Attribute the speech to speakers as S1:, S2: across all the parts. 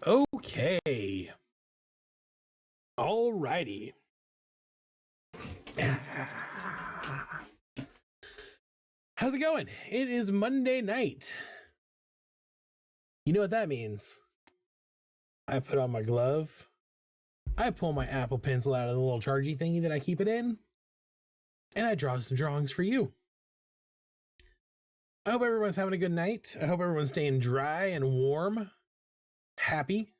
S1: Okay. Alrighty. How's it going? It is Monday night. You know what that means? I put on my glove. I pull my Apple Pencil out of the little chargy thingy that I keep it in. And I draw some drawings for you. I hope everyone's having a good night. I hope everyone's staying dry and warm. Happy.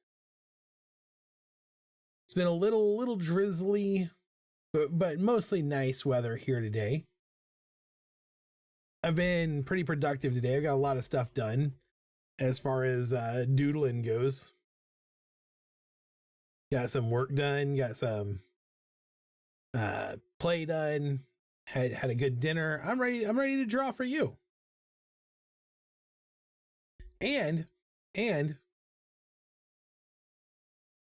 S1: It's been a little drizzly, but mostly nice weather here today. I've been pretty productive today. I've got a lot of stuff done as far as doodling goes. Got some work done, got some play done, had a good dinner. I'm ready to draw for you. And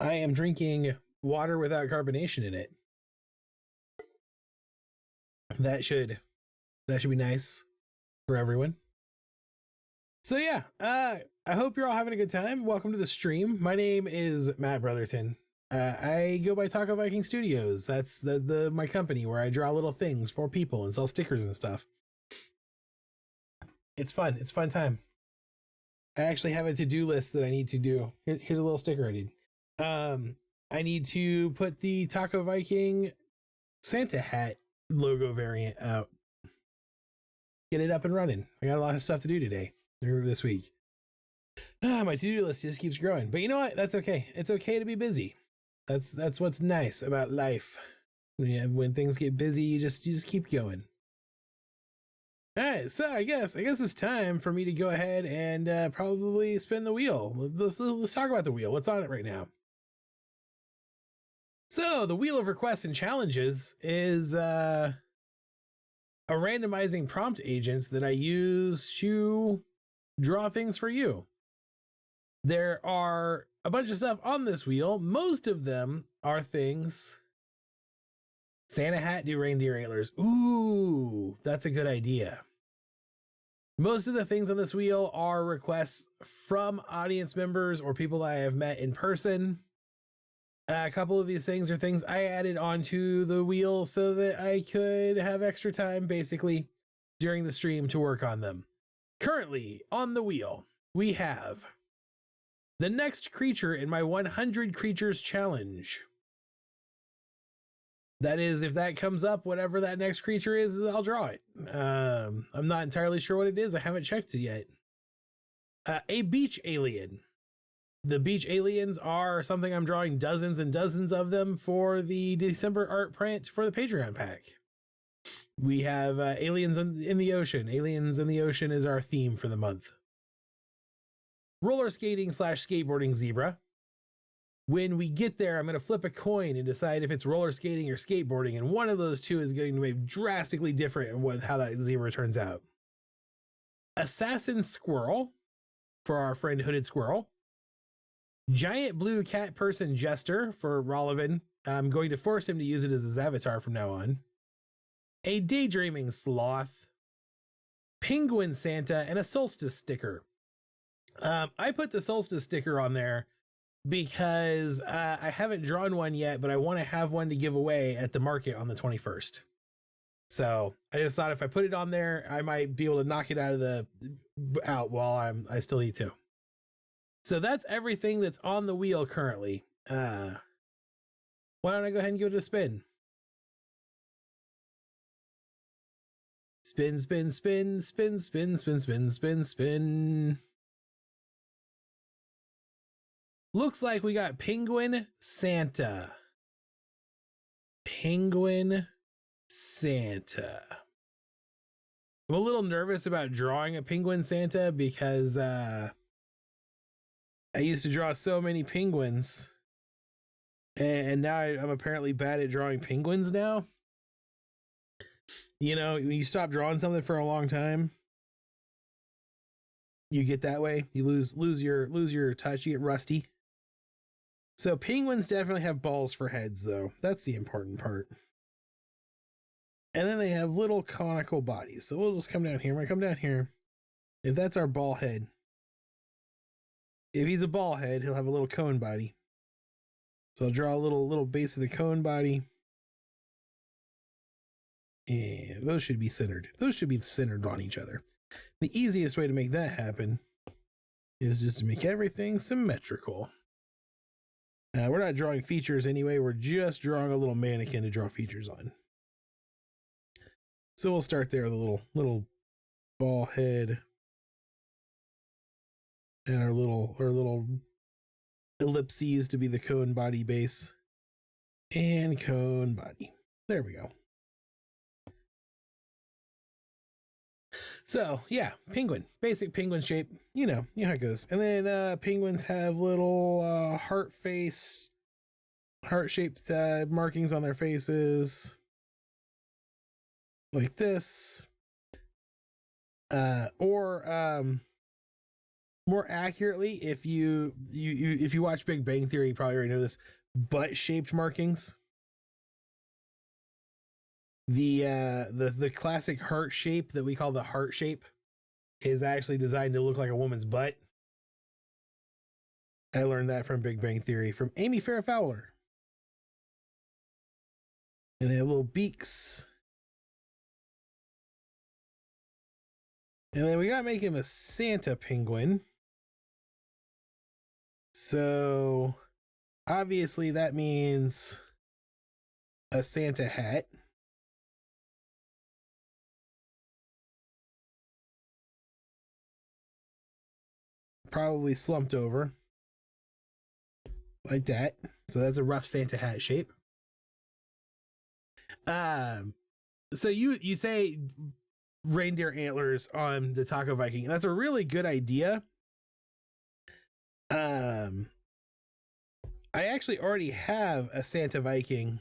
S1: I am drinking water without carbonation in it. That should be nice for everyone. So yeah, I hope you're all having a good time. Welcome to the stream. My name is Matt Brotherton. I go by Taco Viking Studios. That's my company where I draw little things for people and sell stickers and stuff. It's fun. It's a fun time. I actually have a to-do list that I need to do. Here's a little sticker I did. I need to put the Taco Viking Santa hat logo variant out. Get it up and running. I got a lot of stuff to do today or this week. My to-do list just keeps growing. But you know what? That's okay. It's okay to be busy. That's what's nice about life. When things get busy, you just keep going. All right, so I guess it's time for me to go ahead and probably spin the wheel. Let's talk about the wheel. What's on it right now? So the wheel of requests and challenges is a randomizing prompt agent that I use to draw things for you. There are a bunch of stuff on this wheel. Most of them are things. Santa hat, do reindeer antlers. Ooh, that's a good idea. Most of the things on this wheel are requests from audience members or people I have met in person. A couple of these things are things I added onto the wheel so that I could have extra time basically during the stream to work on them. Currently on the wheel, we have the next creature in my 100 creatures challenge. That is, if that comes up, whatever that next creature is, I'll draw it. I'm not entirely sure what it is. I haven't checked it yet. A beach alien. The beach aliens are something I'm drawing dozens and dozens of them for the December art print for the Patreon pack. We have aliens in the ocean. Aliens in the ocean is our theme for the month. Roller skating / skateboarding zebra. When we get there, I'm going to flip a coin and decide if it's roller skating or skateboarding, and one of those two is going to be drastically different in how that zebra turns out. Assassin squirrel for our friend Hooded Squirrel. Giant blue cat person Jester for Rollivan. I'm going to force him to use it as his avatar from now on. A daydreaming sloth. Penguin Santa, and a solstice sticker. I put the solstice sticker on there because I haven't drawn one yet, but I want to have one to give away at the market on the 21st. So I just thought if I put it on there, I might be able to knock it out while I still need to. So that's everything that's on the wheel currently. Why don't I go ahead and give it a spin? Spin, spin, spin, spin, spin, spin, spin, spin, spin. Looks like we got Penguin Santa. Penguin Santa. I'm a little nervous about drawing a Penguin Santa because I used to draw so many penguins. And now I'm apparently bad at drawing penguins now. You know, when you stop drawing something for a long time, you get that way. You lose your touch, you get rusty. So penguins definitely have balls for heads, though. That's the important part. And then they have little conical bodies. So we'll just come down here. When I come down here, if that's our ball head, If he's a ball head, he'll have a little cone body. So I'll draw a little base of the cone body. And those should be centered. Those should be centered on each other. The easiest way to make that happen is just to make everything symmetrical. We're not drawing features anyway. We're just drawing a little mannequin to draw features on. So we'll start there with a little ball head. And our little ellipses to be the cone body base. And cone body. There we go. So yeah, penguin, basic penguin shape, you know how it goes. And then penguins have little heart-shaped markings on their faces, like this. Or more accurately, if you watch Big Bang Theory, you probably already know this, butt-shaped markings. The classic heart shape that we call the heart shape is actually designed to look like a woman's butt. I learned that from Big Bang Theory from Amy Farrah Fowler. And they have little beaks. And then we gotta make him a Santa penguin. So obviously that means a Santa hat. Probably slumped over like that. So that's a rough Santa hat shape. So you say reindeer antlers on the Taco Viking. That's a really good idea. I actually already have a Santa Viking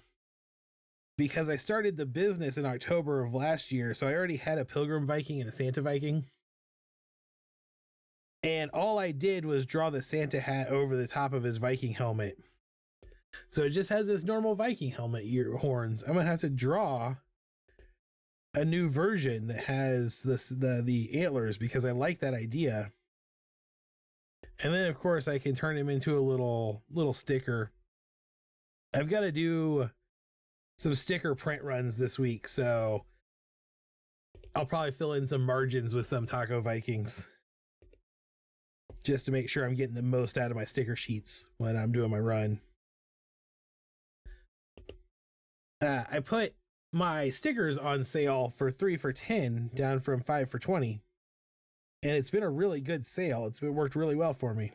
S1: because I started the business in October of last year. So I already had a Pilgrim Viking and a Santa Viking. And all I did was draw the Santa hat over the top of his Viking helmet. So it just has this normal Viking helmet ear horns. I'm gonna have to draw a new version that has the antlers because I like that idea. And then of course I can turn him into a little sticker. I've got to do some sticker print runs this week, so I'll probably fill in some margins with some Taco Vikings, just to make sure I'm getting the most out of my sticker sheets when I'm doing my run. I put my stickers on sale for 3 for $10, down from 5 for $20. And it's been a really good sale. It's worked really well for me.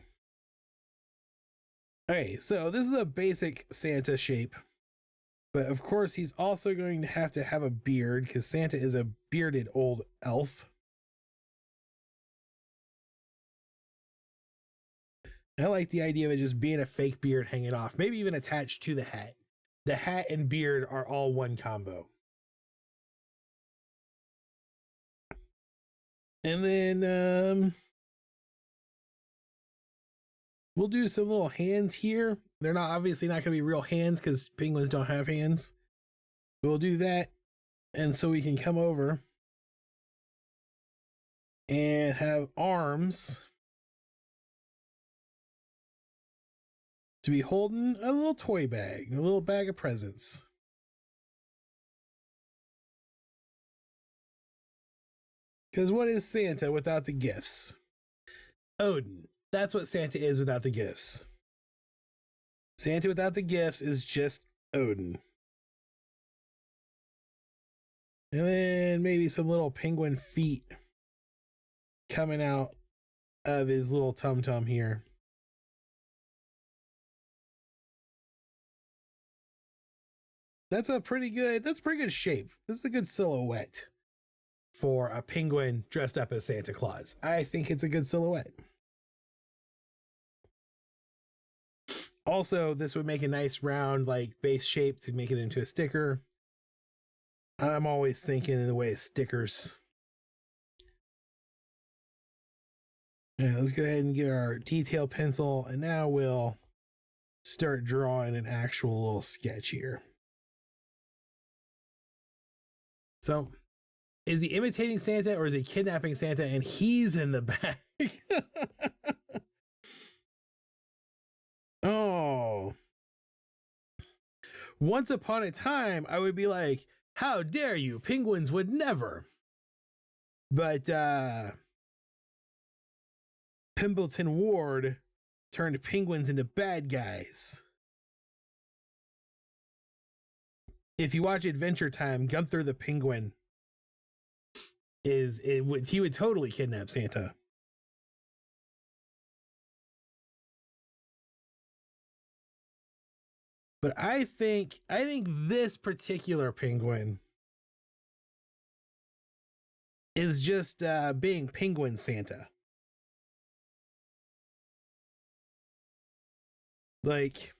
S1: Okay, so this is a basic Santa shape. But of course, he's also going to have a beard because Santa is a bearded old elf. I like the idea of it just being a fake beard hanging off, maybe even attached to the hat. The hat and beard are all one combo. And then we'll do some little hands here. They're obviously not going to be real hands because penguins don't have hands. But we'll do that. And so we can come over and have arms to be holding a little toy bag, a little bag of presents. Because what is Santa without the gifts? Odin. That's what Santa is without the gifts. Santa without the gifts is just Odin. And then maybe some little penguin feet coming out of his little tum-tum here. That's pretty good shape. This is a good silhouette for a penguin dressed up as Santa Claus. I think it's a good silhouette. Also, this would make a nice round base shape to make it into a sticker. I'm always thinking in the way of stickers. Yeah, let's go ahead and get our detail pencil, and now we'll start drawing an actual little sketch here. So, is he imitating Santa or is he kidnapping Santa and he's in the back? Oh. Once upon a time, I would be like, how dare you? Penguins would never. But Pimbleton Ward turned penguins into bad guys. If you watch Adventure Time, Gunther the Penguin he would totally kidnap Santa. But I think this particular penguin is just being Penguin Santa. Like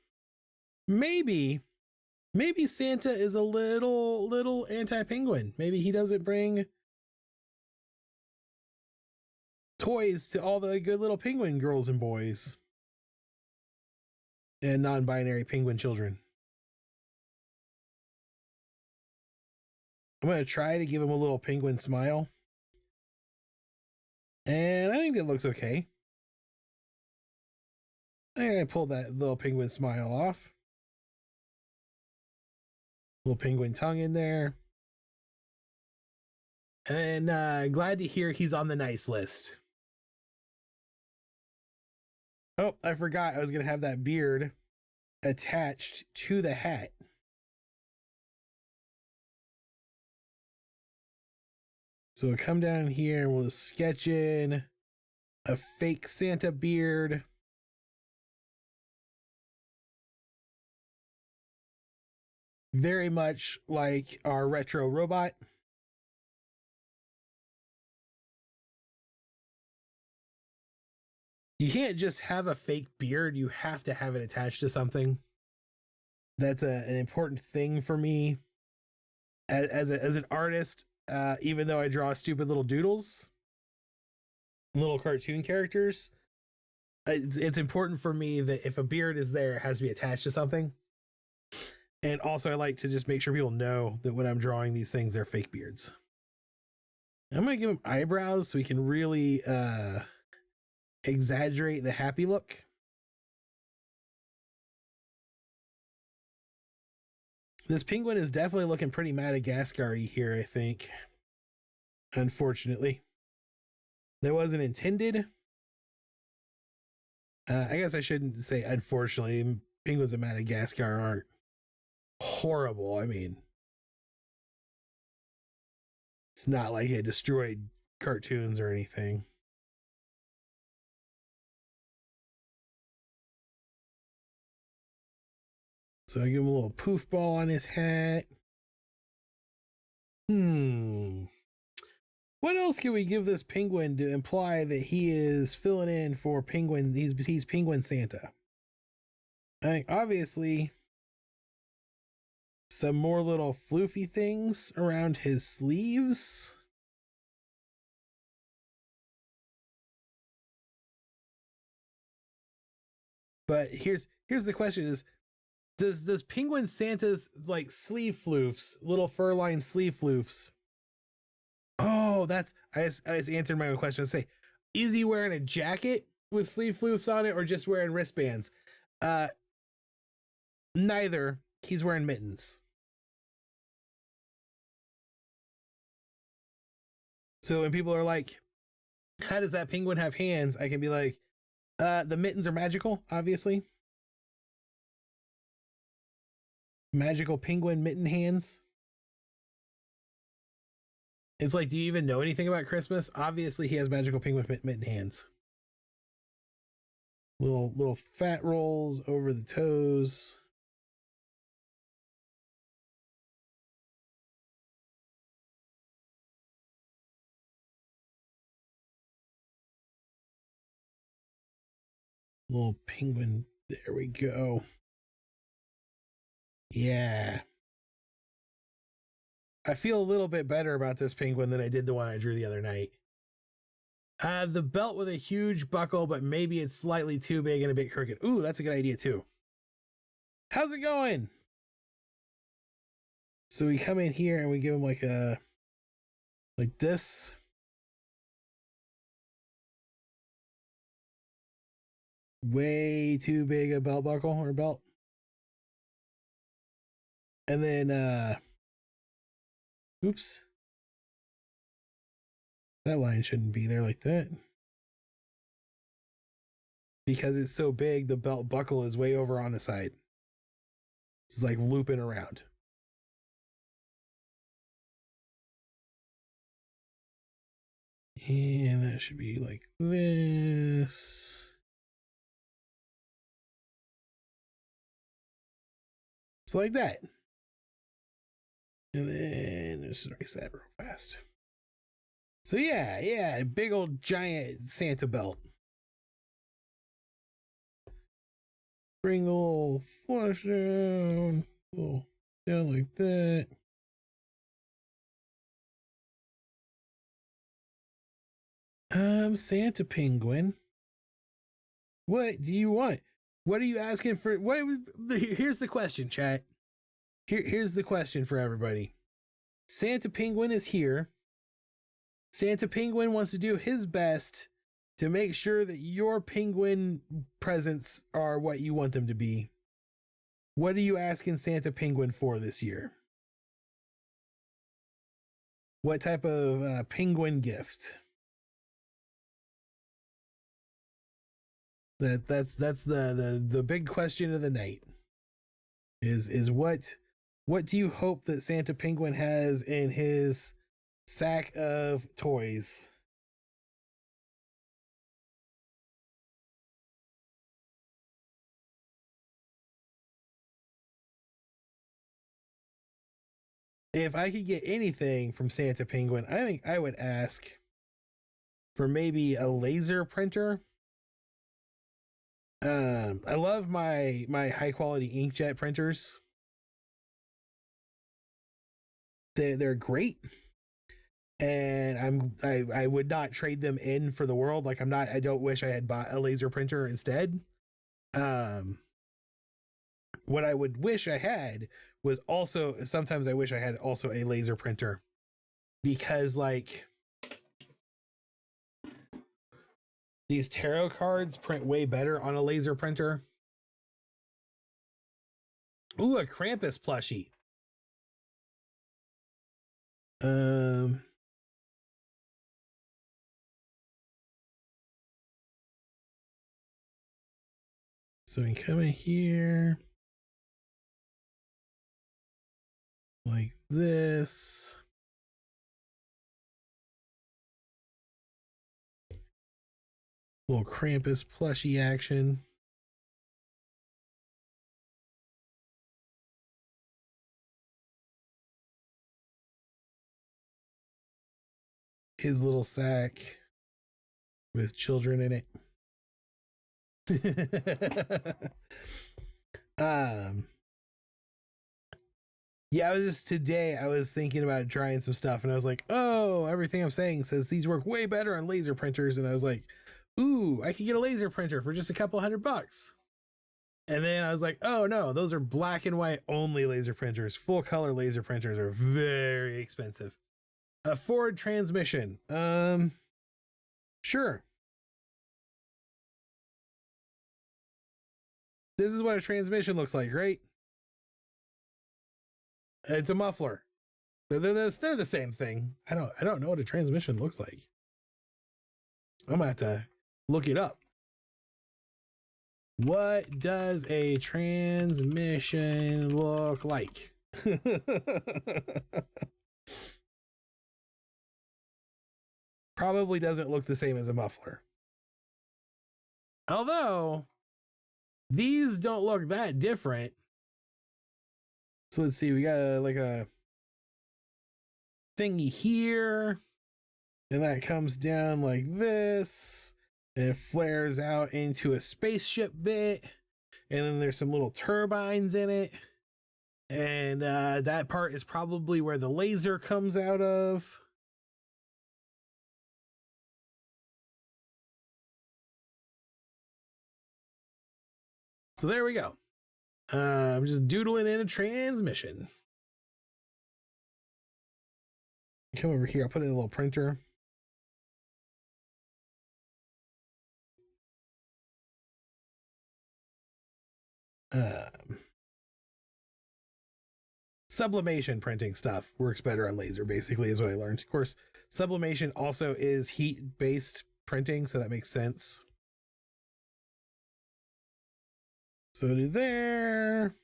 S1: maybe Santa is a little anti-penguin. Maybe he doesn't bring toys to all the good little penguin girls and boys and non-binary penguin children. I'm going to try to give him a little penguin smile. And I think it looks okay. I pulled that little penguin smile off. Little penguin tongue in there. And glad to hear he's on the nice list. Oh, I forgot I was going to have that beard attached to the hat. So we'll come down here and we'll sketch in a fake Santa beard. Very much like our retro robot. You can't just have a fake beard. You have to have it attached to something. That's an important thing for me as an artist. Even though I draw stupid little doodles, little cartoon characters, it's important for me that if a beard is there, it has to be attached to something. And also, I like to just make sure people know that when I'm drawing these things, they're fake beards. I'm going to give him eyebrows so we can really exaggerate the happy look. This penguin is definitely looking pretty Madagascar-y here, I think. Unfortunately. That wasn't intended. I guess I shouldn't say unfortunately. Penguins of Madagascar aren't horrible. I mean, it's not like it destroyed cartoons or anything. So I give him a little poof ball on his hat. What else can we give this penguin to imply that he is filling in for penguin? He's Penguin Santa. I think obviously some more little floofy things around his sleeves. But here's the question is, does Penguin Santa's like sleeve floofs, little fur-lined sleeve floofs? Oh, I just answered my own question. I say, is he wearing a jacket with sleeve floofs on it or just wearing wristbands? Neither. He's wearing mittens. So when people are like, how does that penguin have hands? I can be like, the mittens are magical, obviously. Magical penguin mitten hands. It's like, do you even know anything about Christmas? Obviously, he has magical penguin mitten hands. Little fat rolls over the toes. Little penguin. There we go. Yeah. I feel a little bit better about this penguin than I did the one I drew the other night. The belt with a huge buckle, but maybe it's slightly too big and a bit crooked. Ooh, that's a good idea too. How's it going? So we come in here and we give him like this. way too big a belt buckle or belt. And then oops. That line shouldn't be there like that. Because it's so big, the belt buckle is way over on the side. It's like looping around. And that should be like this. So like that. And then just erase that real fast. So yeah, big old giant Santa belt. Bring the little flush down, down like that. Santa Penguin. What do you want? What are you asking for? Here's the question, chat. Here's the question for everybody. Santa Penguin is here. Santa Penguin wants to do his best to make sure that your penguin presents are what you want them to be. What are you asking Santa Penguin for this year? What type of penguin gift? That's the big question of the night. Is what do you hope that Santa Penguin has in his sack of toys? If I could get anything from Santa Penguin, I think I would ask for maybe a laser printer. I love my high quality inkjet printers. They're great, and I would not trade them in for the world. Like I don't wish I had bought a laser printer instead. What I would wish I had was also sometimes I wish I had also a laser printer, because like these tarot cards print way better on a laser printer. Ooh, a Krampus plushie. So we come in here like this. Little Krampus plushie action. His little sack with children in it. Yeah, I was thinking about trying some stuff, and I was like, oh, everything I'm saying says these work way better on laser printers, and I was like, ooh, I could get a laser printer for just a couple $100. And then I was like, oh no, those are black and white only laser printers. Full color laser printers are very expensive. A Ford transmission. Sure. This is what a transmission looks like, right? It's a muffler. They're the same thing. I don't know what a transmission looks like. I'm gonna have to look it up. What does a transmission look like? Probably doesn't look the same as a muffler. Although these don't look that different. So let's see, we got a thingy here, and that comes down like this, and it flares out into a spaceship bit, and then there's some little turbines in it, and that part is probably where the laser comes out of. So there we go. I'm just doodling in a transmission. Come over here, I'll put in a little printer. Sublimation printing stuff works better on laser, basically, is what I learned. Of course, sublimation also is heat-based printing, so that makes sense. So do there.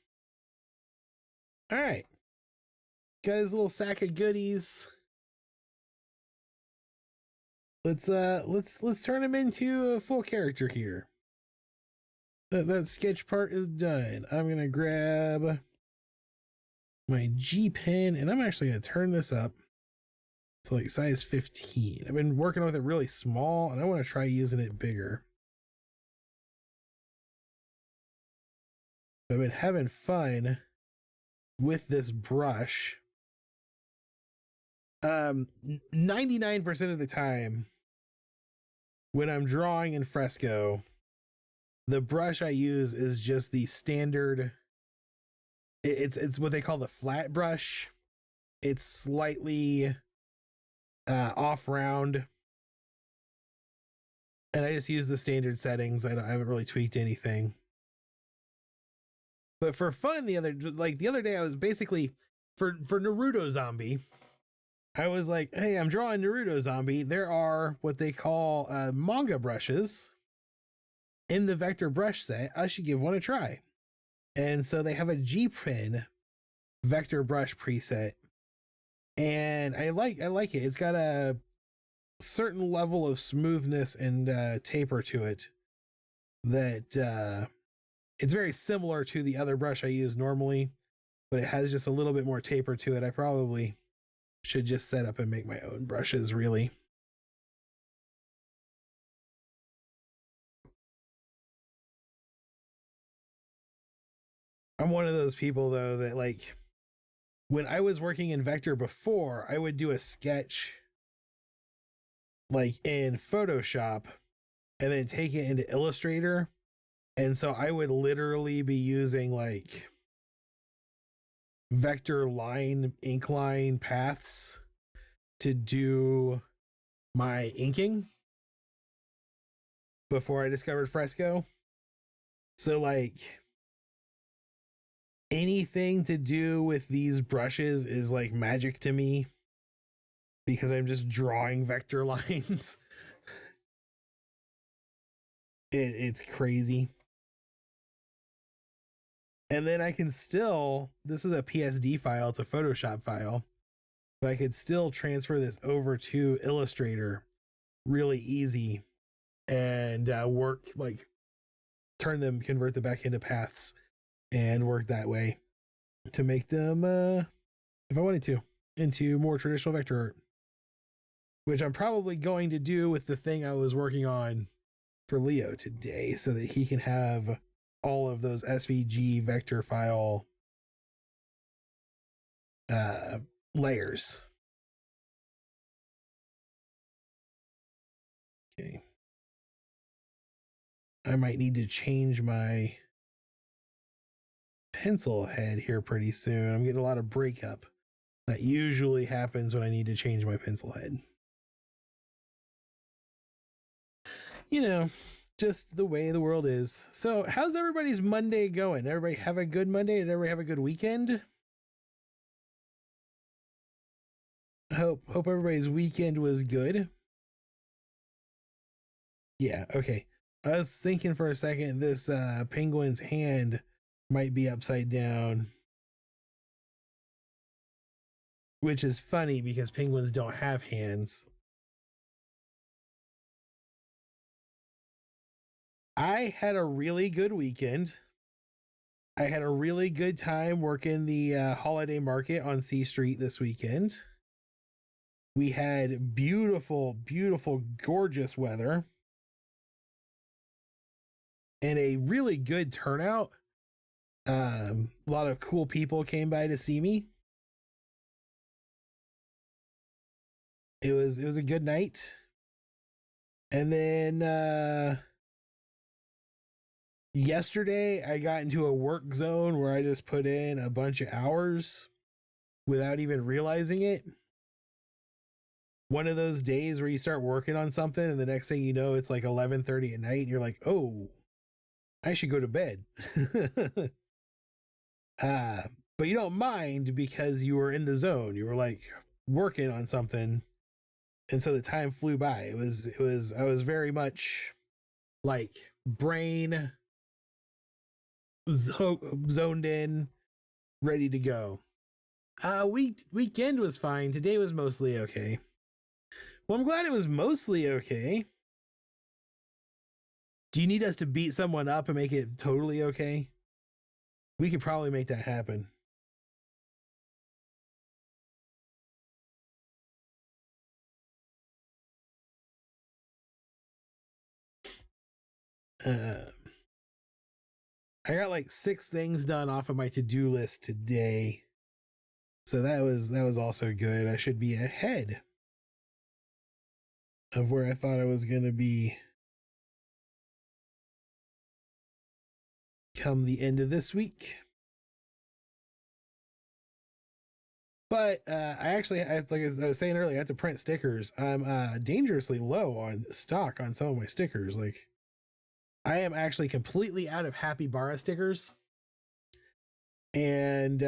S1: All right. Got his little sack of goodies. Let's turn him into a full character here. That sketch part is done. I'm gonna grab my G pen and I'm actually gonna turn this up to like size 15. I've been working with it really small and I want to try using it bigger. I've been having fun with this brush. 99% of the time when I'm drawing in fresco, the brush I use is just the standard. It's what they call the flat brush. It's slightly off round, and I just use the standard settings. I haven't really tweaked anything. But for fun, the other day, I was basically for Naruto Zombie. I was like, hey, I'm drawing Naruto Zombie. There are what they call manga brushes in the vector brush set. I should give one a try. And so they have a G pen vector brush preset. And I like it. It's got a certain level of smoothness and taper to it that it's very similar to the other brush I use normally, but it has just a little bit more taper to it. I probably should just set up and make my own brushes, really. I'm one of those people, though, that like when I was working in vector before, I would do a sketch like in Photoshop and then take it into Illustrator. And so I would literally be using like vector line, ink line paths to do my inking before I discovered fresco. So like anything to do with these brushes is like magic to me because I'm just drawing vector lines. It's crazy. And then I can still, this is a PSD file, it's a Photoshop file, but I could still transfer this over to Illustrator really easy and work, like convert them back into paths and work that way to make them, if I wanted to, into more traditional vector art, which I'm probably going to do with the thing I was working on for Leo today so that he can have all of those SVG vector file layers. Okay. I might need to change my pencil head here pretty soon. I'm getting a lot of breakup. That usually happens when I need to change my pencil head. You know, just the way the world is. So how's everybody's Monday going? Everybody have a good Monday? Did everybody have a good weekend? Hope everybody's weekend was good. Yeah, okay. I was thinking for a second this penguin's hand might be upside down. Which is funny because penguins don't have hands. I had a really good weekend. I had a really good time working the holiday market on C Street this weekend. We had beautiful, beautiful, gorgeous weather and a really good turnout. A lot of cool people came by to see me. It was a good night. And then yesterday I got into a work zone where I just put in a bunch of hours without even realizing it. One of those days where you start working on something and the next thing you know, it's like 11:30 at night and you're like, oh, I should go to bed. uh, but you don't mind because you were in the zone. You were like working on something. And so the time flew by. I was very much like brain zoned in, ready to go. Weekend was fine. Today was mostly okay. Well, I'm glad it was mostly okay. Do you need us to beat someone up and make it totally okay? We could probably make that happen. Uh, I got like 6 things done off of my to-do list today. So that was also good. I should be ahead of where I thought I was going to be come the end of this week. But like I was saying earlier, I have to print stickers. I'm dangerously low on stock on some of my stickers. Like, I am actually completely out of Happy Bara stickers. And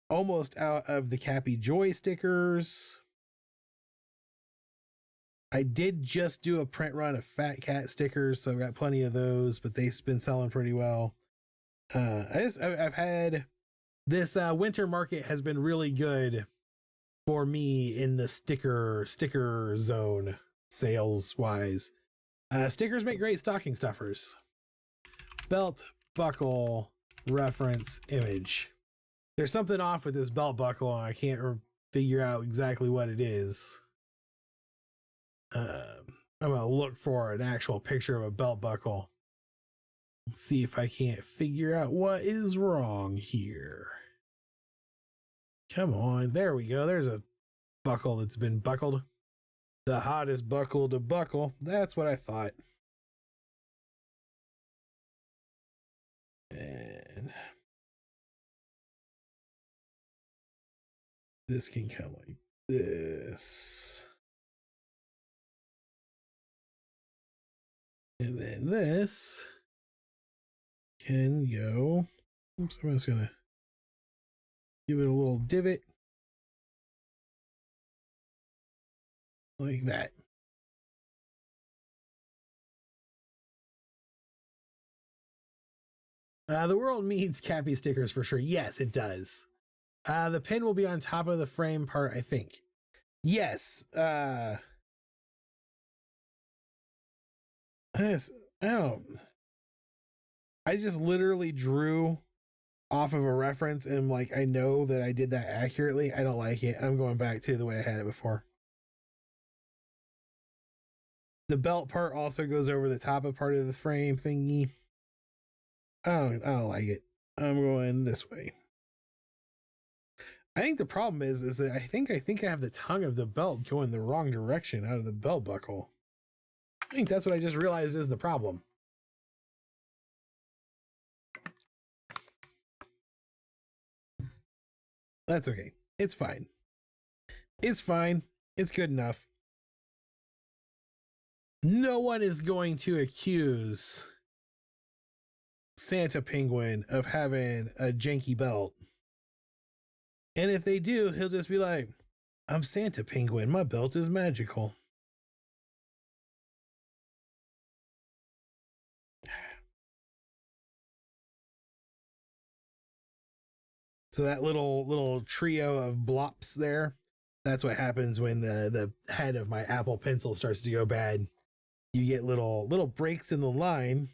S1: almost out of the Cappy Joy stickers. I did just do a print run of Fat Cat stickers, so I've got plenty of those, but they've been selling pretty well. I've had this winter market has been really good for me in the sticker zone sales wise. Stickers make great stocking stuffers. Belt buckle reference image. There's something off with this belt buckle, and I can't figure out exactly what it is. I'm gonna look for an actual picture of a belt buckle. See if I can't figure out what is wrong here. Come on, there we go. There's a buckle that's been buckled. The hottest buckle to buckle. That's what I thought. And this can come like this. And then this can go. Oops, I'm just gonna give it a little divot. Like that. The world needs Cappy stickers for sure. Yes, it does. The pin will be on top of the frame part, I think. Yes. I don't. I just literally drew off of a reference and like I know that I did that accurately. I don't like it. I'm going back to the way I had it before. The belt part also goes over the top of part of the frame thingy. I don't like it. I'm going this way. I think the problem is that I think I have the tongue of the belt going the wrong direction out of the belt buckle. I think that's what I just realized is the problem. That's okay. It's fine. It's fine. It's good enough. No one is going to accuse Santa Penguin of having a janky belt. And if they do, he'll just be like, I'm Santa Penguin. My belt is magical. So that little trio of blops there, that's what happens when the head of my Apple Pencil starts to go bad. You get little breaks in the line,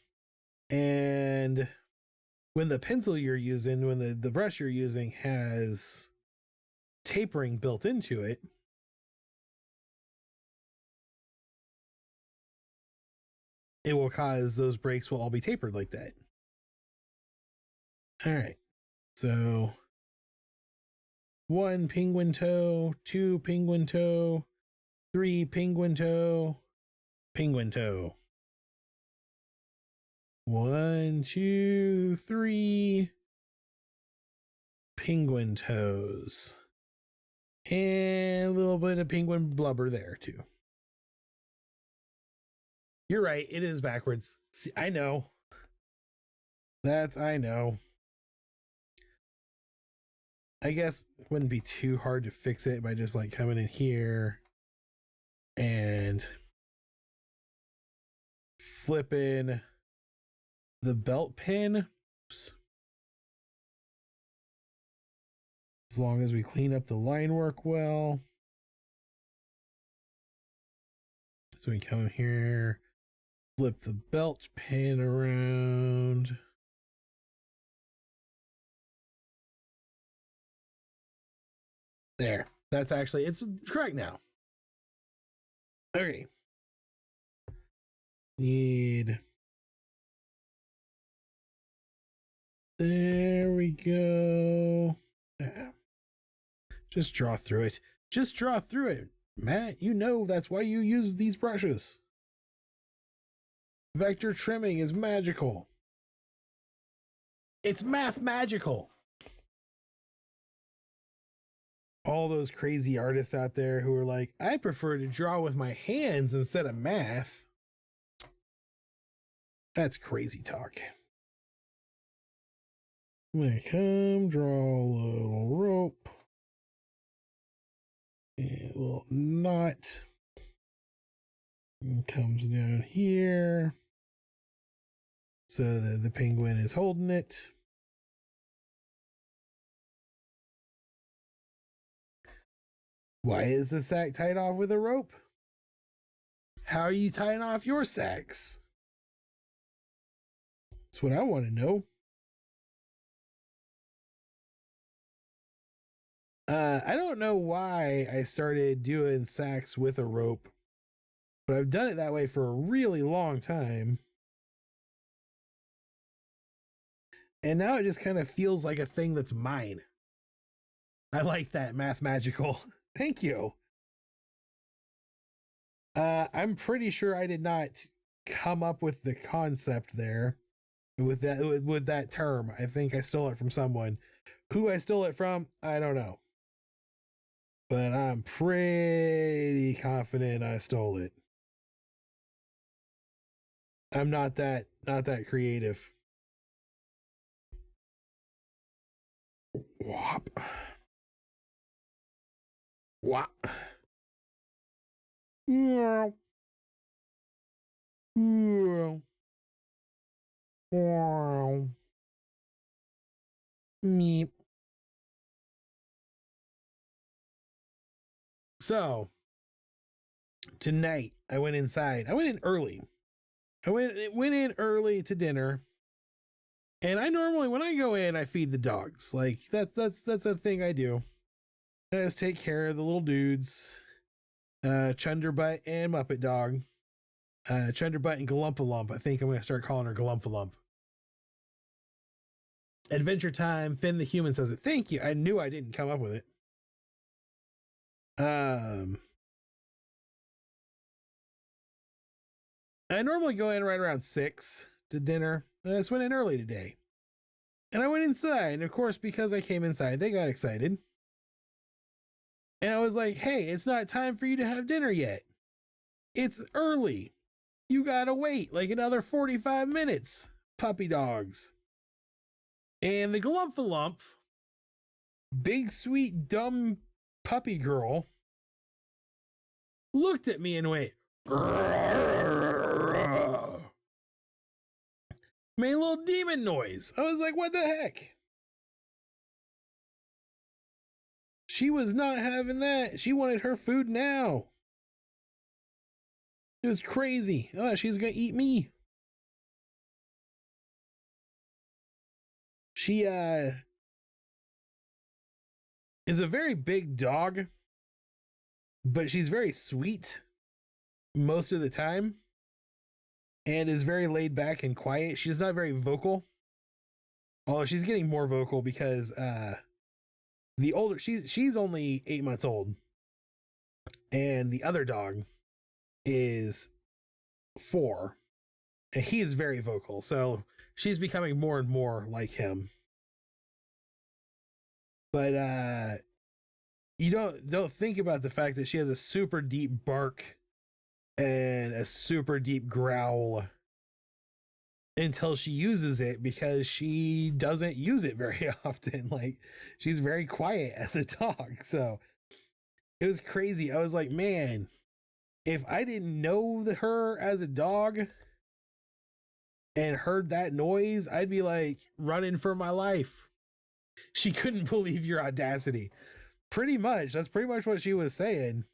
S1: and when the pencil you're using, when the brush you're using has tapering built into it, it will cause those breaks will all be tapered like that. All right. So 1 penguin toe, 2 penguin toe, 3 penguin toe, penguin toe. 1, 2, 3 penguin toes. And a little bit of penguin blubber there too. You're right. It is backwards. See, I know. I know. I guess it wouldn't be too hard to fix it by just like coming in here and flipping the belt pin. Oops. As long as we clean up the line work well. So we come here, flip the belt pin around. There. That's actually, it's correct now. Okay. Need. There we go. Just draw through it. Just draw through it. Matt, you know that's why you use these brushes. Vector trimming is magical. It's math magical. All those crazy artists out there who are like, I prefer to draw with my hands instead of math. That's crazy talk. I'm gonna come draw a little rope. And a little knot. And comes down here. So that the penguin is holding it. Why is the sack tied off with a rope? How are you tying off your sacks? That's what I want to know. I don't know why I started doing sacks with a rope, but I've done it that way for a really long time. And now it just kind of feels like a thing that's mine. I like that, math magical. Thank you. I'm pretty sure I did not come up with the concept there with that term. I think I stole it from someone. Who I stole it from, I don't know. But I'm pretty confident I stole it. I'm not that creative. Whop. Whop. Meow. Meow. Meow. Meep. So tonight I went inside. I went in early. I went in early to dinner. And I normally, when I go in, I feed the dogs. Like that's a thing I do. I just take care of the little dudes. Chunderbutt and Muppet Dog. Chunderbutt and Galumpalump. I think I'm gonna start calling her Galumpalump. Adventure Time. Finn the Human says it. Thank you. I knew I didn't come up with it. I normally go in right around 6 to dinner. I just went in early today. And I went inside. And of course, because I came inside, they got excited. And I was like, hey, it's not time for you to have dinner yet. It's early. You gotta wait like another 45 minutes, puppy dogs. And the Galumphalump, big, sweet, dumb puppy girl, looked at me and went, made a little demon noise. I was like, what the heck? She was not having that. She wanted her food now. It was crazy. Oh, she's gonna eat me. She is a very big dog, but she's very sweet most of the time and is very laid back and quiet. She's not very vocal. Although she's getting more vocal because the older she's only 8 months old. And the other dog is 4. And he is very vocal. So she's becoming more and more like him. But you don't think about the fact that she has a super deep bark and a super deep growl until she uses it, because she doesn't use it very often. Like, she's very quiet as a dog. So it was crazy. I was like, man, if I didn't know her as a dog and heard that noise, I'd be like running for my life. She couldn't believe your audacity. Pretty much. That's pretty much what she was saying.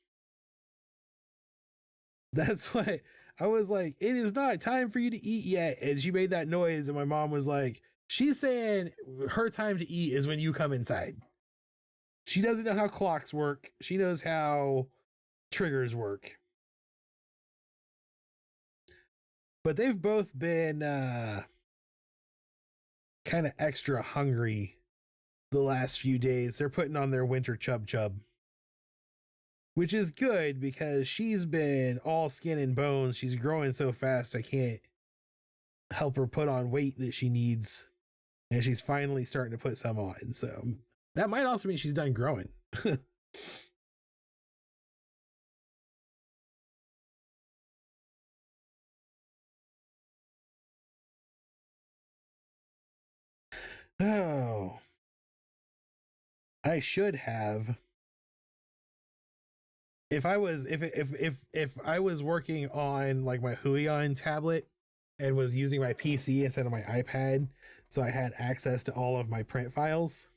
S1: That's what I was like, it is not time for you to eat yet. And she made that noise, and my mom was like, she's saying her time to eat is when you come inside. She doesn't know how clocks work. She knows how triggers work. But they've both been kind of extra hungry the last few days. They're putting on their winter chub chub, which is good because she's been all skin and bones. She's growing so fast, I can't help her put on weight that she needs. And she's finally starting to put some on. So that might also mean she's done growing. Oh, I should have. If I was if I was working on like my Huion tablet and was using my PC instead of my iPad, so I had access to all of my print files,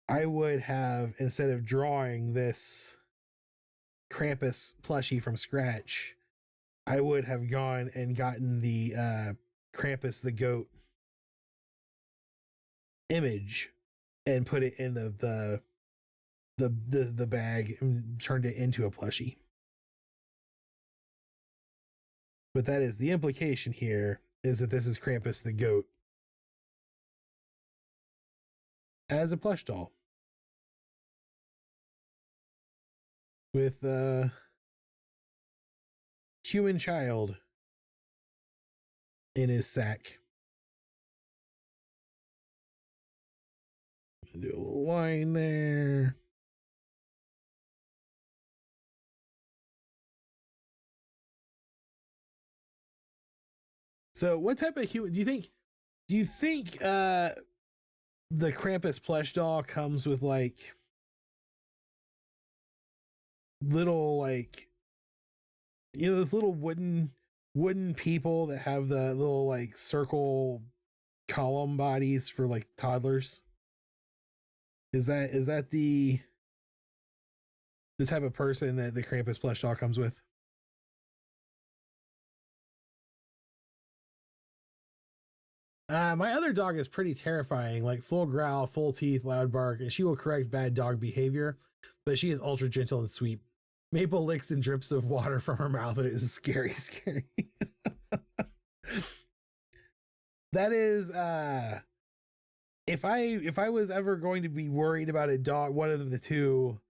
S1: I would have, instead of drawing this Krampus plushie from scratch, I would have gone and gotten the Krampus the goat image and put it in the bag and turned it into a plushie. But that is the implication here, is that this is Krampus the goat as a plush doll with a human child in his sack. Do a little line there. So what type of human do you think the Krampus plush doll comes with like little, like, you know, those little wooden people that have the little like circle column bodies for like toddlers? Is that the type of person that the Krampus plush doll comes with? My other dog is pretty terrifying, like full growl, full teeth, loud bark, and she will correct bad dog behavior, but she is ultra gentle and sweet. Maple licks and drips of water from her mouth, and it is scary, scary. That is, if I was ever going to be worried about a dog, one of the two,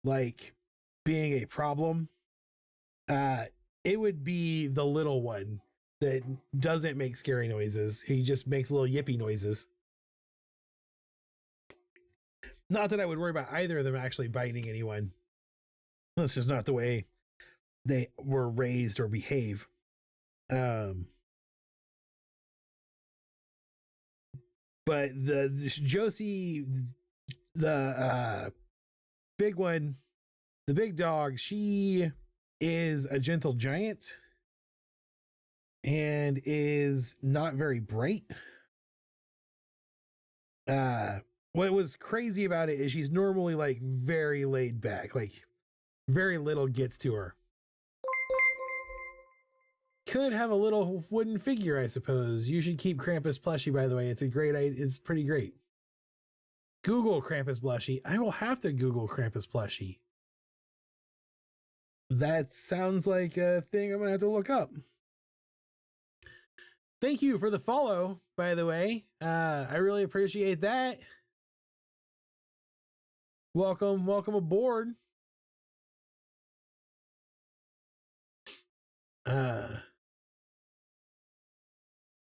S1: like, being a problem, uh, it would be the little one that doesn't make scary noises. He just makes little yippy noises. Not that I would worry about either of them actually biting anyone. That's just not the way they were raised or behave. Um, but the Josie, the big one, the big dog, she is a gentle giant and is not very bright. What was crazy about it is she's normally like very laid back, like very little gets to her. Could have a little wooden figure, I suppose. You should keep Krampus plushie, by the way. It's pretty great. Google Krampus plushie. I will have to Google Krampus plushie. That sounds like a thing I'm gonna have to look up. Thank you for the follow, by the way. I really appreciate that. Welcome aboard.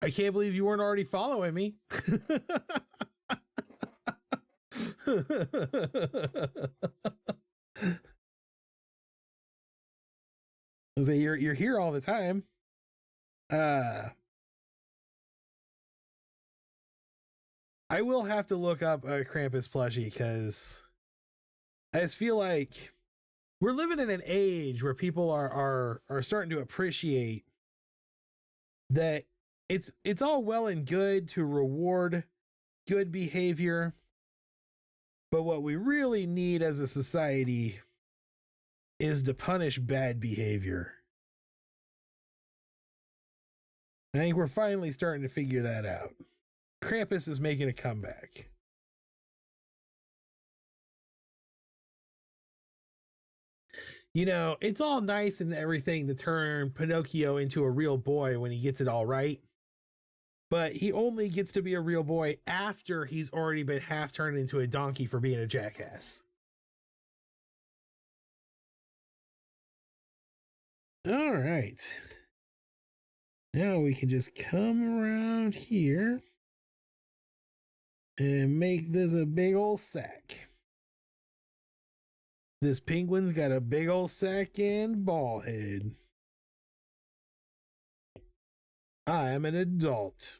S1: I can't believe you weren't already following me. I say you're here all the time. I will have to look up a Krampus plushie because I just feel like we're living in an age where people are starting to appreciate that it's all well and good to reward good behavior, but what we really need as a society is to punish bad behavior. I think we're finally starting to figure that out. Krampus is making a comeback. You know, it's all nice and everything to turn Pinocchio into a real boy when he gets it all right. But he only gets to be a real boy after he's already been half turned into a donkey for being a jackass. All right. Now we can just come around here and make this a big old sack. This penguin's got a big old sack and ball head. I am an adult.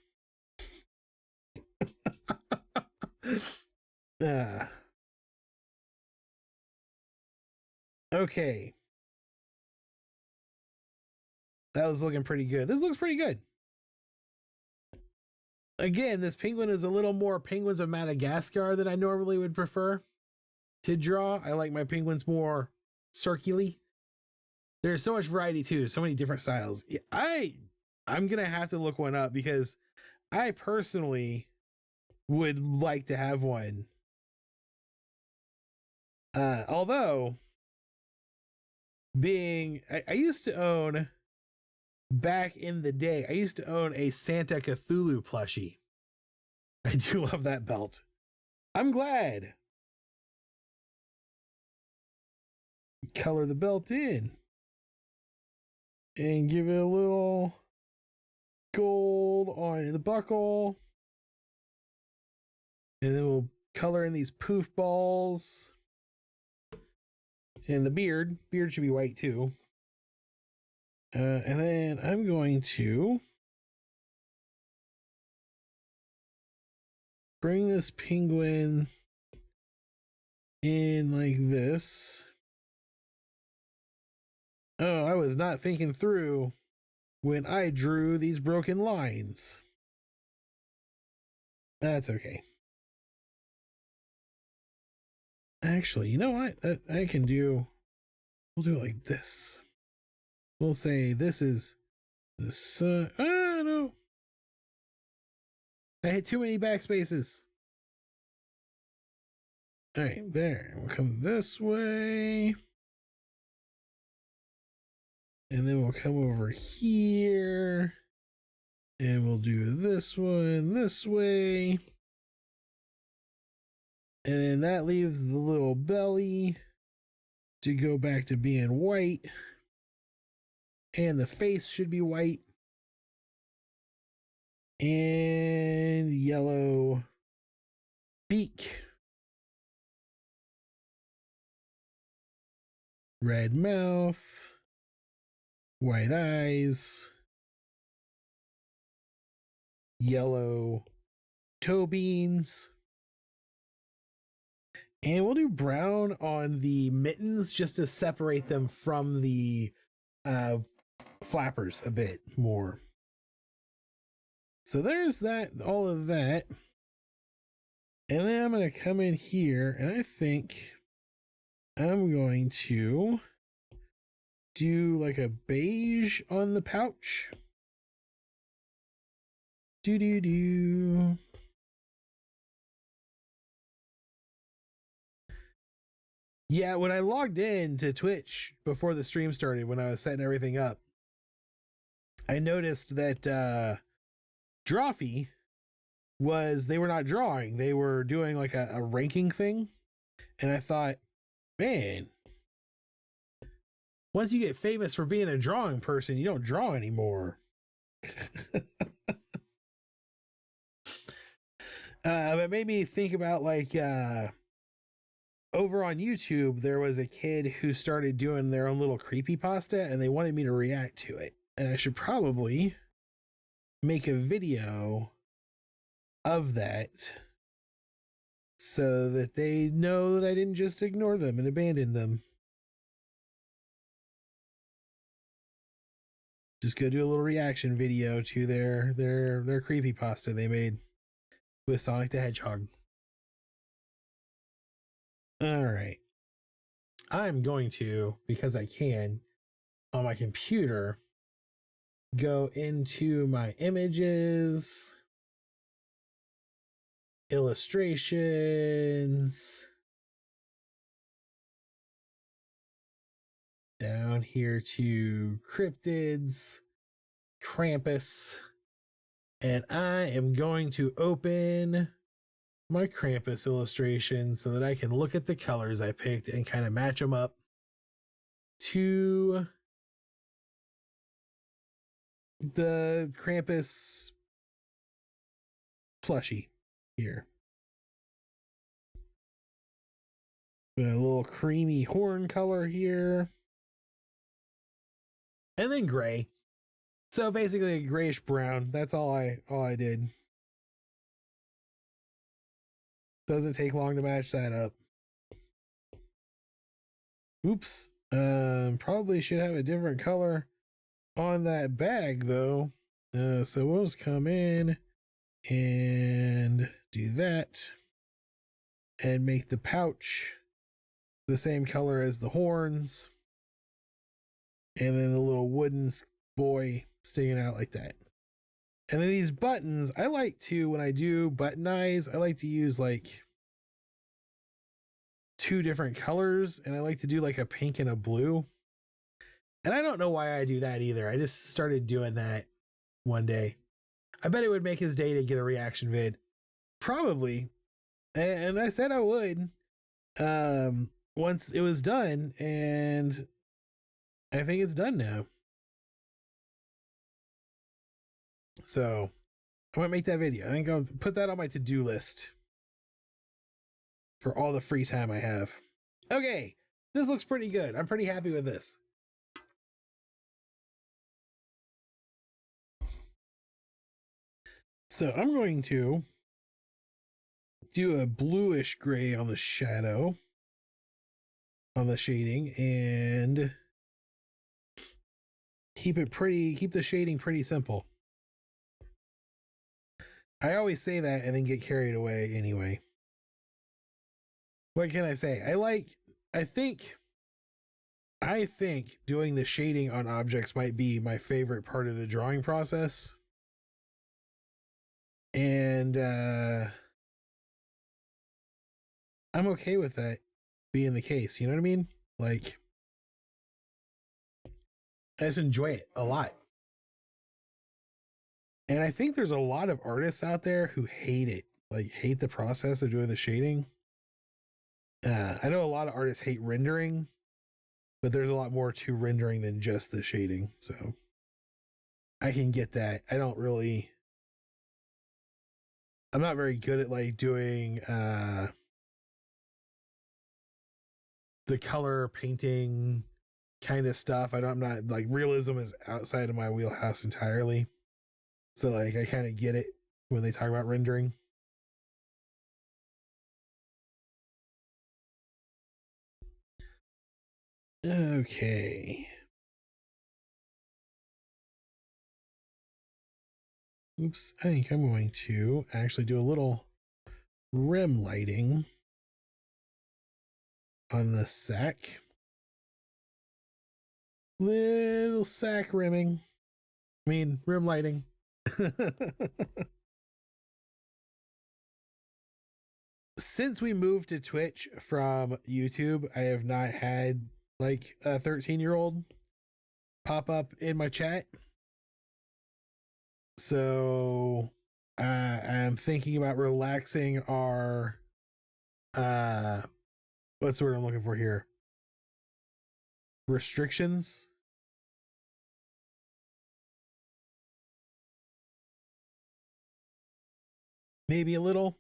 S1: Okay. That was looking pretty good. This looks pretty good. Again, this penguin is a little more Penguins of Madagascar than I normally would prefer to draw. I like my penguins more circular. There's so much variety too, so many different styles. I'm gonna have to look one up because I personally would like to have one. Although I used to own, back in the day, I used to own a Santa Cthulhu plushie. I do love that belt. I'm glad. Color the belt in and give it a little gold on the buckle. And then we'll color in these poof balls. And the beard. Beard should be white too. And then I'm going to bring this penguin in like this. Oh, I was not thinking through when I drew these broken lines. That's okay. Actually, you know what? I can do. We'll do it like this. We'll say this is the sun. Oh, no. I hit too many backspaces. All right, there. We'll come this way. And then we'll come over here. And we'll do this one this way. And then that leaves the little belly to go back to being white. And the face should be white. And yellow beak. Red mouth. White eyes. Yellow toe beans. And we'll do brown on the mittens just to separate them from the flappers a bit more. So there's that, all of that. And then I'm going to come in here and I think I'm going to do like a beige on the pouch. Do. Yeah, when I logged in to Twitch before the stream started, when I was setting everything up, I noticed that Drawfee they were not drawing. They were doing like a ranking thing. And I thought, man, once you get famous for being a drawing person, you don't draw anymore. But it made me think about like over on YouTube, there was a kid who started doing their own little creepypasta and they wanted me to react to it. And I should probably make a video of that so that they know that I didn't just ignore them and abandon them. Just go do a little reaction video to their creepypasta they made with Sonic the Hedgehog. All right. I'm going to, because I can, on my computer, go into my images, illustrations, down here to cryptids, Krampus, and I am going to open my Krampus illustration so that I can look at the colors I picked and kind of match them up to the Krampus plushie here. A little creamy horn color here. And then gray. So basically a grayish brown. That's all I did. Doesn't take long to match that up. Oops. Probably should have a different color on that bag though. So we'll just come in and do that and make the pouch the same color as the horns. And then the little wooden boy sticking out like that. And then these buttons, I like to, when I do button eyes, I like to use like 2 different colors, and I like to do like a pink and a blue. And I don't know why I do that either. I just started doing that one day. I bet it would make his day to get a reaction vid. Probably. And I said I would. Once it was done, and I think it's done now. So I'm gonna make that video. I'm gonna put that on my to-do list for all the free time I have. Okay, this looks pretty good. I'm pretty happy with this. So I'm going to do a bluish gray on the shadow, on the shading, and keep the shading pretty simple. I always say that and then get carried away anyway. What can I say? I think doing the shading on objects might be my favorite part of the drawing process. And I'm okay with that being the case. You know what I mean? Like, I just enjoy it a lot. And I think there's a lot of artists out there who hate it, like hate the process of doing the shading. I know a lot of artists hate rendering, but there's a lot more to rendering than just the shading. So I can get that. I'm not very good at like doing the color painting kind of stuff. I'm not like, realism is outside of my wheelhouse entirely. So like I kind of get it when they talk about rendering. Okay. Oops, I think I'm going to actually do a little rim lighting on the sack. Little sack rimming. I mean, rim lighting. Since we moved to Twitch from YouTube, I have not had like a 13-year-old pop up in my chat. So I'm thinking about relaxing our what's the word I'm looking for here? Restrictions. Maybe a little.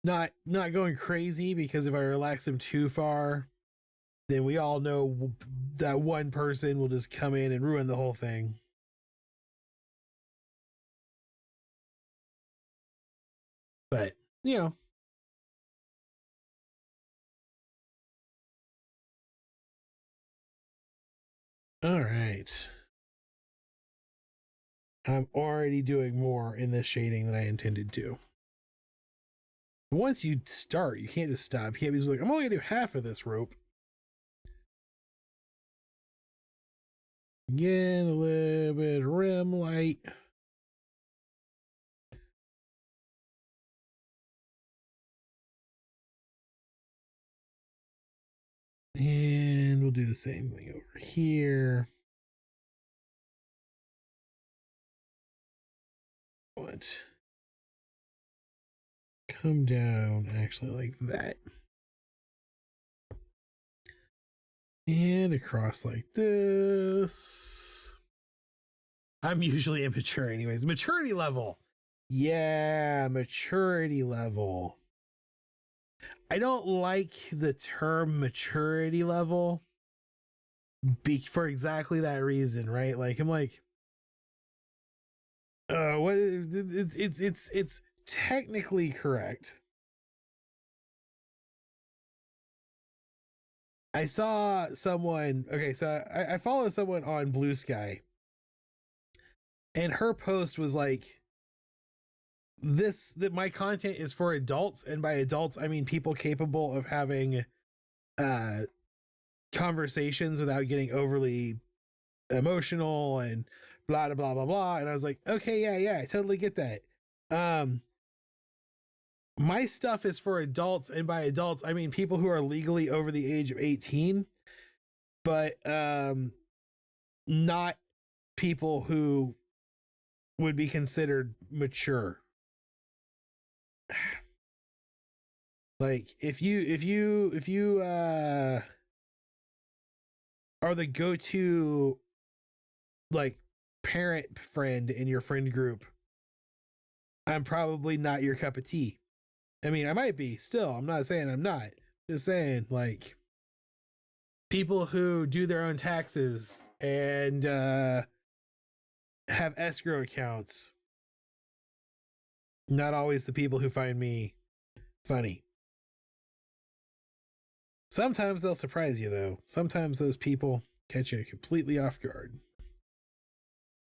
S1: Not going crazy, because if I relax them too far, then we all know that one person will just come in and ruin the whole thing. But, you know, all right. I'm already doing more in this shading than I intended to. Once you start, you can't just stop. You can't be like, I'm only gonna do half of this rope. Get a little bit of rim light. And we'll do the same thing over here. What? Come down actually like that. And across like this. I'm usually immature anyways. Maturity level. Yeah, maturity level. I don't like the term maturity level for exactly that reason, right? Like, I'm like, what is, it's technically correct. I saw someone, okay, so I follow someone on Blue Sky, and her post was like, that my content is for adults, and by adults I mean people capable of having conversations without getting overly emotional and blah blah blah blah blah. And I was like, okay, yeah, I totally get that. My stuff is for adults, and by adults I mean people who are legally over the age of 18, but not people who would be considered mature. Like, if you are the go-to like parent friend in your friend group, I'm probably not your cup of tea. I mean, I might be still. I'm not saying I'm not. Just saying, like, people who do their own taxes and have escrow accounts, not always the people who find me funny. Sometimes they'll surprise you, though. Sometimes those people catch you completely off guard.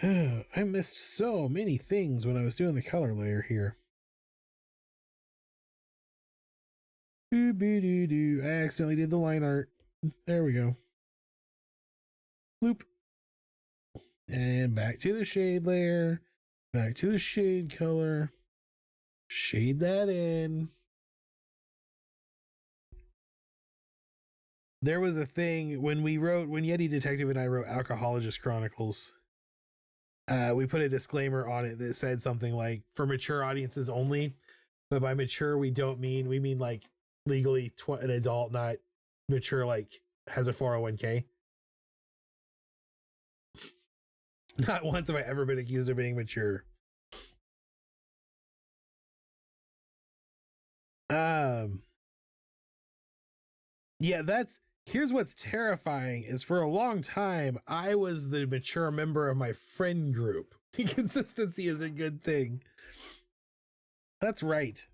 S1: I missed so many things when I was doing the color layer here. I accidentally did the line art. There we go. Bloop. And back to the shade layer. Back to the shade color. Shade that in. There was a thing when Yeti Detective and I wrote Alcohologist Chronicles. We put a disclaimer on it that said something like, for mature audiences only. But by mature, we mean like legally an adult, not mature like has a 401k. Not once have I ever been accused of being mature. Yeah, here's what's terrifying is, for a long time I was the mature member of my friend group. Consistency is a good thing. That's right.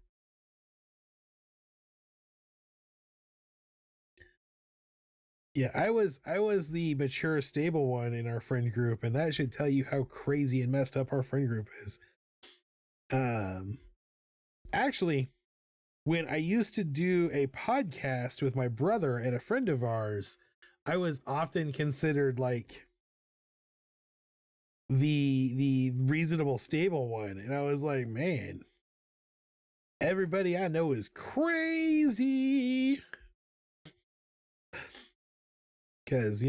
S1: Yeah, I was the mature stable one in our friend group, and that should tell you how crazy and messed up our friend group is. Actually, when I used to do a podcast with my brother and a friend of ours, I was often considered like the reasonable stable one, and I was like, man, everybody I know is crazy, because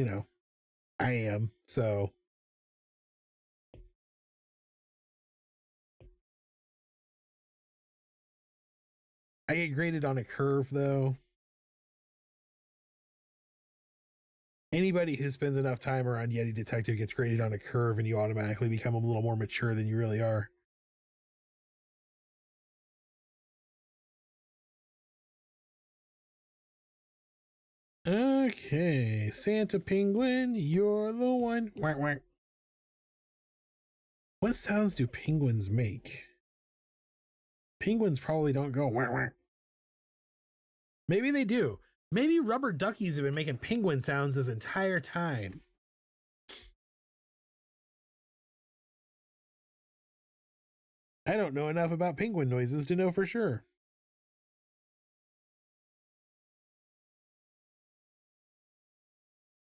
S1: I am. So I get graded on a curve, though. Anybody who spends enough time around Yeti Detective gets graded on a curve, and you automatically become a little more mature than you really are. Okay, Santa Penguin, you're the one. Whack, whack. What sounds do penguins make? Penguins probably don't go whack, whack. Maybe they do. Maybe rubber duckies have been making penguin sounds this entire time. I don't know enough about penguin noises to know for sure.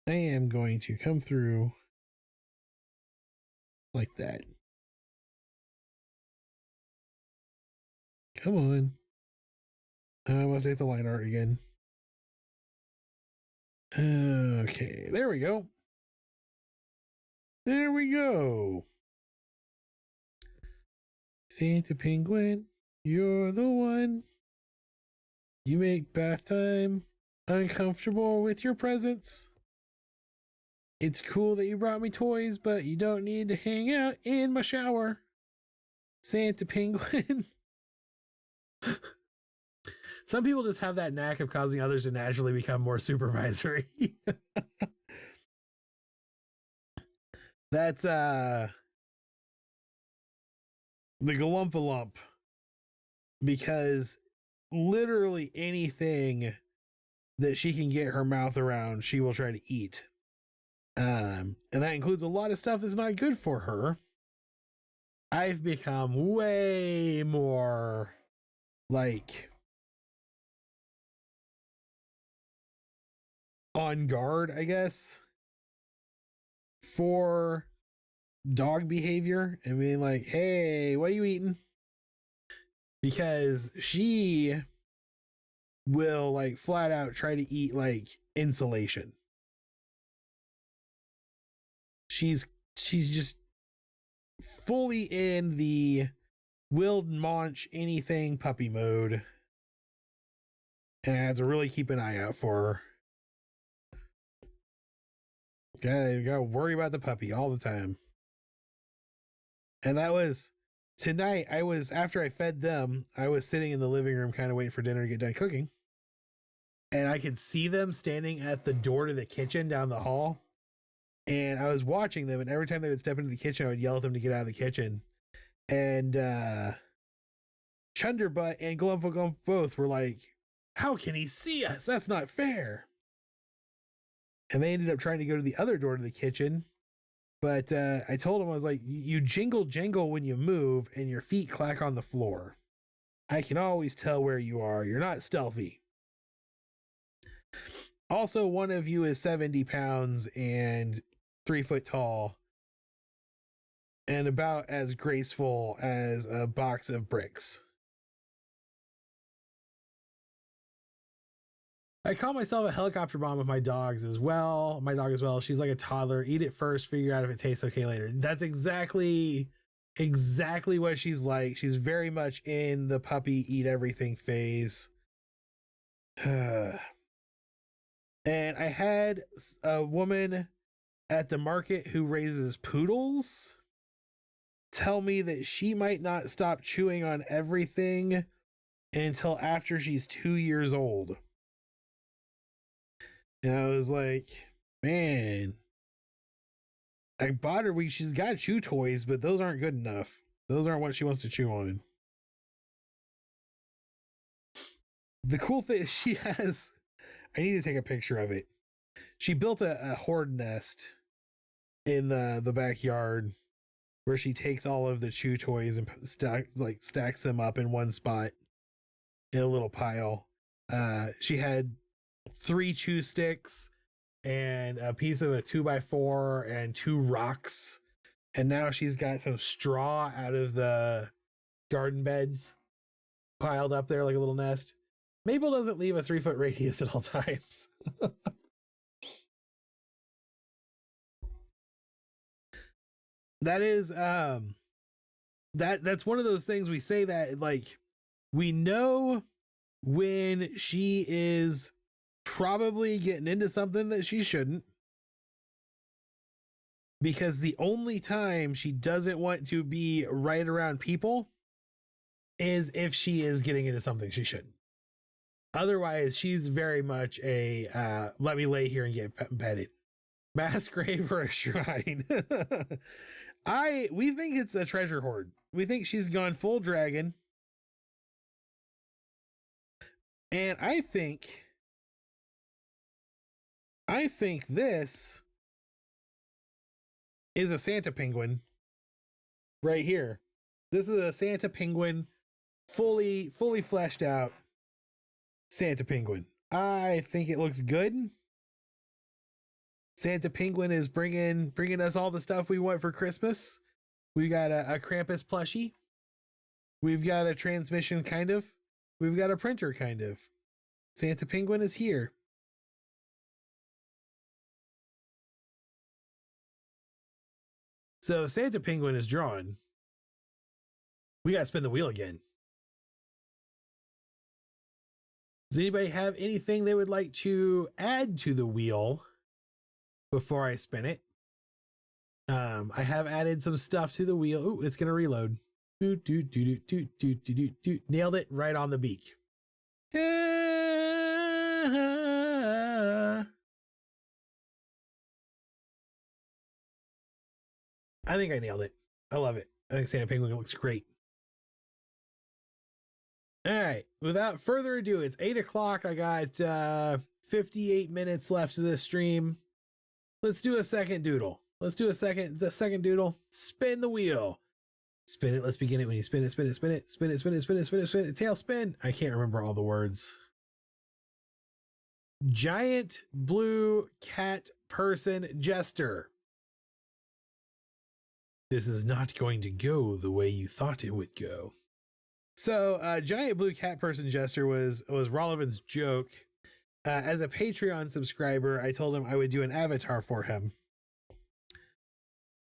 S1: I am going to come through like that. Come on. I must hit the line art again. Okay, there we go. There we go. Santa Penguin, you're the one. You make bath time uncomfortable with your presence. It's cool that you brought me toys, but you don't need to hang out in my shower. Santa Penguin. Some people just have that knack of causing others to naturally become more supervisory. That's the Galumpalump, because literally anything that she can get her mouth around, she will try to eat. And that includes a lot of stuff that's not good for her. I've become way more like on guard, I guess, for dog behavior and being like, hey, what are you eating? Because she will like flat out try to eat like insulation. She's just fully in the will munch anything puppy mode. And I have to really keep an eye out for her. Gotta worry about the puppy all the time. And that was tonight. After I fed them, I was sitting in the living room kind of waiting for dinner to get done cooking. And I could see them standing at the door to the kitchen down the hall. And I was watching them, and every time they would step into the kitchen, I would yell at them to get out of the kitchen. And Chunderbutt and Glump both were like, how can he see us? That's not fair. And they ended up trying to go to the other door to the kitchen. But I told him, I was like, you jingle jangle when you move and your feet clack on the floor. I can always tell where you are. You're not stealthy. Also, one of you is 70 pounds and 3 foot tall and about as graceful as a box of bricks. I call myself a helicopter mom with my dogs as well. My dog as well. She's like a toddler. Eat it first, figure out if it tastes okay later. That's exactly what she's like. She's very much in the puppy eat everything phase. And I had a woman at the market who raises poodles tell me that she might not stop chewing on everything until after she's 2 years old. And I was like, man, I bought her she's got chew toys, but those aren't good enough. Those aren't what she wants to chew on. The cool thing is she has, I need to take a picture of it. She built a horde nest in the backyard where she takes all of the chew toys and stacks them up in one spot in a little pile. She had 3 chew sticks and a piece of a 2x4 and 2 rocks. And now she's got some straw out of the garden beds piled up there like a little nest. Mabel doesn't leave a 3 foot radius at all times. That is that's one of those things we say that like we know when she is probably getting into something that she shouldn't, because the only time she doesn't want to be right around people is if she is getting into something she shouldn't. Otherwise, she's very much a let me lay here and get petted. Mass grave or a shrine. We think it's a treasure hoard. We think she's gone full dragon. And I think this is a Santa penguin right here. This is a Santa penguin, fully fleshed out Santa penguin. I think it looks good. Santa penguin is bringing us all the stuff we want for Christmas. We got a Krampus plushie. We've got a transmission kind of. We've got a printer kind of. Santa penguin is here. So Santa penguin is drawn. We got to spin the wheel again. Does anybody have anything they would like to add to the wheel before I spin it? I have added some stuff to the wheel. Ooh, it's going to reload. Nailed it right on the beak. I think I nailed it. I love it. I think Santa penguin looks great. All right, without further ado, it's 8 o'clock. I got 58 minutes left of this stream. Let's do a second doodle. Let's do the second doodle. Spin the wheel. Spin it. Let's begin it when you spin it, spin it, spin it, spin it, spin it, spin it, spin it, spin it, tail spin. I can't remember all the words. Giant blue cat person Jester. This is not going to go the way you thought it would go. So, giant blue cat person Jester was Rollivan's joke. As a Patreon subscriber, I told him I would do an avatar for him.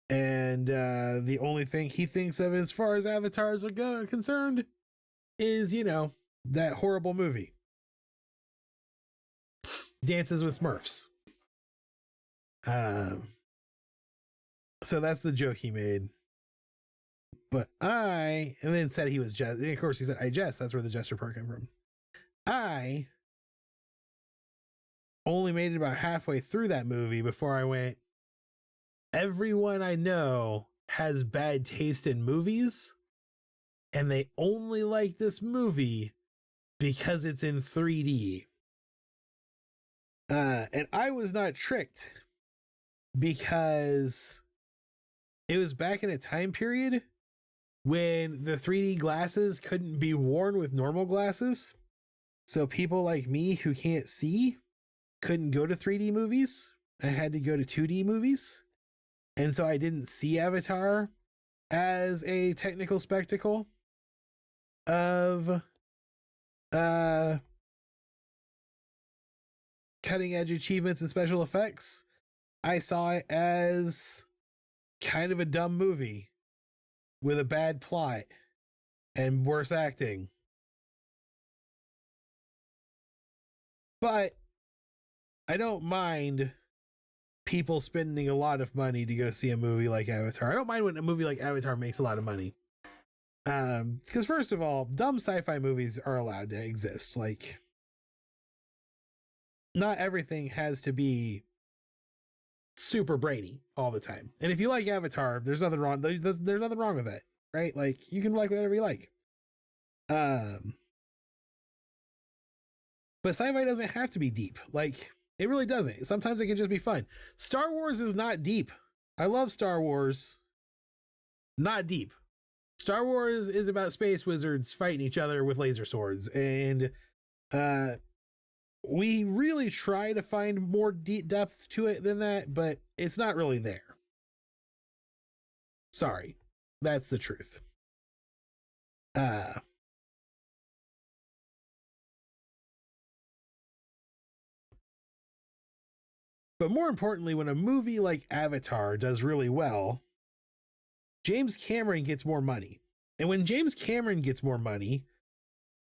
S1: And the only thing he thinks of as far as avatars are concerned is, you know, that horrible movie. Dances with Smurfs. So that's the joke he made. But and then said he was Jester. Of course, he said, I jest. That's where the Jester part came from. I only made it about halfway through that movie before I went, everyone I know has bad taste in movies, and they only like this movie because it's in 3D. And I was not tricked, because it was back in a time period when the 3D glasses couldn't be worn with normal glasses. So people like me who can't see couldn't go to 3D movies. I had to go to 2D movies. And so I didn't see Avatar as a technical spectacle of cutting edge achievements and special effects. I saw it as kind of a dumb movie with a bad plot and worse acting. But I don't mind people spending a lot of money to go see a movie like Avatar. I don't mind when a movie like Avatar makes a lot of money. Because first of all, dumb sci-fi movies are allowed to exist. Like, not everything has to be super brainy all the time. And if you like Avatar, there's nothing wrong. There's nothing wrong with that, right? Like, you can like whatever you like. But sci-fi doesn't have to be deep. Like, it really doesn't. Sometimes it can just be fun. Star Wars is not deep. I love Star Wars. Not deep. Star Wars is about space wizards fighting each other with laser swords. And we really try to find more deep depth to it than that, but it's not really there. Sorry. That's the truth. But more importantly, when a movie like Avatar does really well, James Cameron gets more money. And when James Cameron gets more money,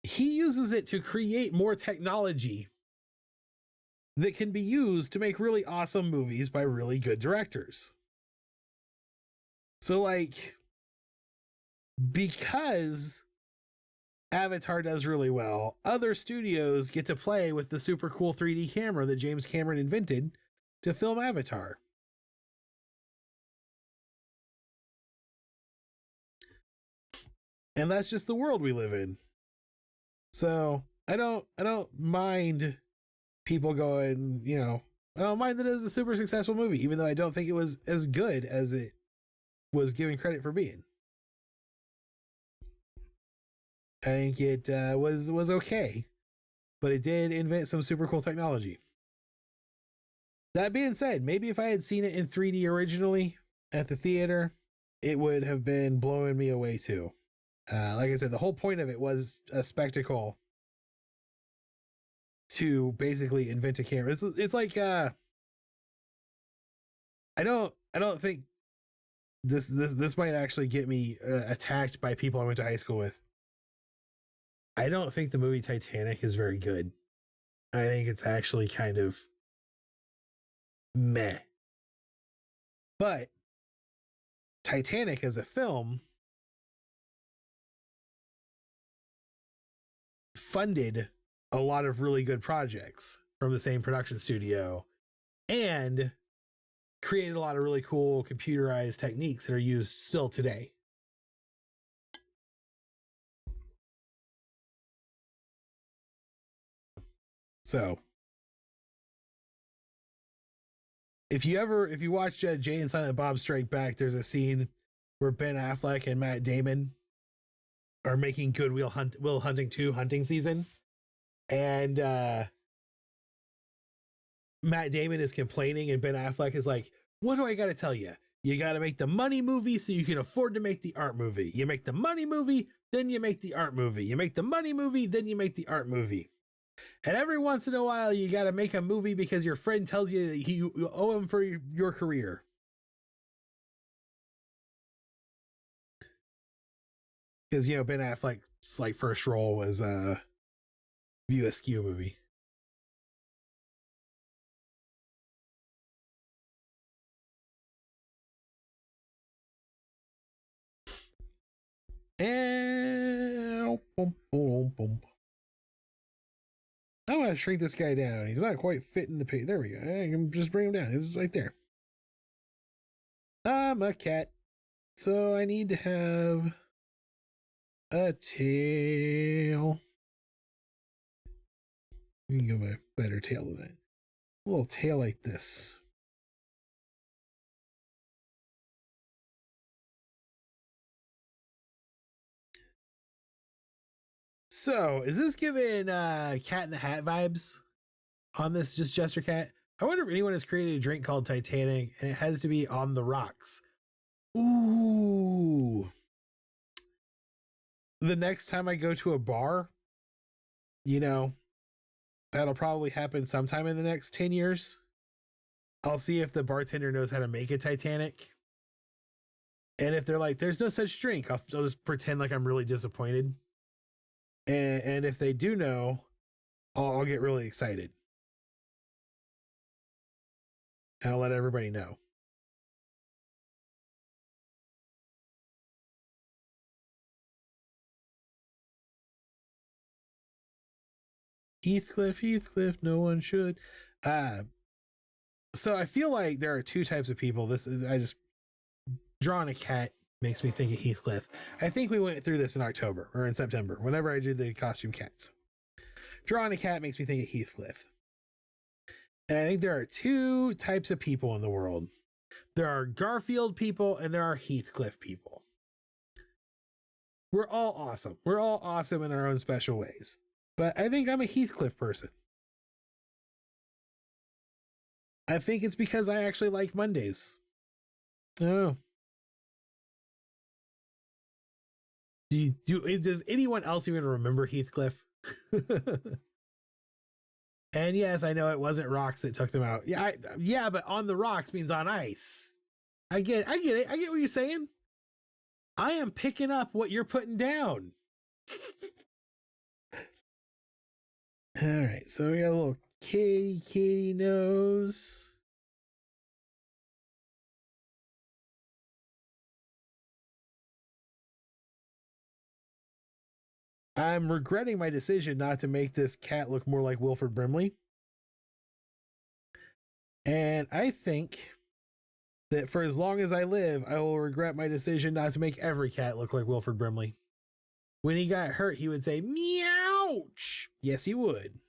S1: he uses it to create more technology that can be used to make really awesome movies by really good directors. So, like, because Avatar does really well. Other studios get to play with the super cool 3D camera that James Cameron invented to film Avatar. And that's just the world we live in. So I don't mind people going, I don't mind that it was a super successful movie, even though I don't think it was as good as it was given credit for being. I think it was okay, but it did invent some super cool technology. That being said, maybe if I had seen it in 3D originally at the theater, it would have been blowing me away too. Like I said, the whole point of it was a spectacle to basically invent a camera. It's like I don't think this might actually get me attacked by people I went to high school with. I don't think the movie Titanic is very good. I think it's actually kind of meh. But Titanic as a film funded a lot of really good projects from the same production studio and created a lot of really cool computerized techniques that are used still today. So if you watch Jay and Silent Bob Strike Back, there's a scene where Ben Affleck and Matt Damon are making Good Will Hunting 2 hunting season. And Matt Damon is complaining and Ben Affleck is like, what do I got to tell you? You got to make the money movie so you can afford to make the art movie. You make the money movie, then you make the art movie. You make the money movie, then you make the art movie. And every once in a while, you got to make a movie because your friend tells you that you owe him for your career. Because, Ben Affleck's like first role was a View Askew movie. And boom, boom, boom. I want to shrink this guy down. He's not quite fitting the page. There we go. I can just bring him down. It was right there. I'm a cat, so I need to have a tail. You can give him a better tail than that. A little tail like this. So, is this giving Cat in the Hat vibes on this just Jester Cat? I wonder if anyone has created a drink called Titanic and it has to be on the rocks. Ooh. The next time I go to a bar, that'll probably happen sometime in the next 10 years. I'll see if the bartender knows how to make a Titanic. And if they're like, there's no such drink, I'll just pretend like I'm really disappointed. And if they do know, I'll get really excited. And I'll let everybody know. Heathcliff, no one should. So I feel like there are two types of people. I just drawing a cat makes me think of Heathcliff. I think we went through this in October or in September, whenever I do the costume cats. Drawing a cat makes me think of Heathcliff. And I think there are two types of people in the world. There are Garfield people and there are Heathcliff people. We're all awesome. We're all awesome in our own special ways. But I think I'm a Heathcliff person. I think it's because I actually like Mondays. Oh. Does anyone else even remember Heathcliff? And yes, I know it wasn't rocks that took them out. Yeah, but on the rocks means on ice. I get it. I get what you're saying. I am picking up what you're putting down. All right, so we got a little kitty nose. I'm regretting my decision not to make this cat look more like Wilford Brimley. And I think that for as long as I live, I will regret my decision not to make every cat look like Wilford Brimley. When he got hurt, he would say, meouch. Yes, he would.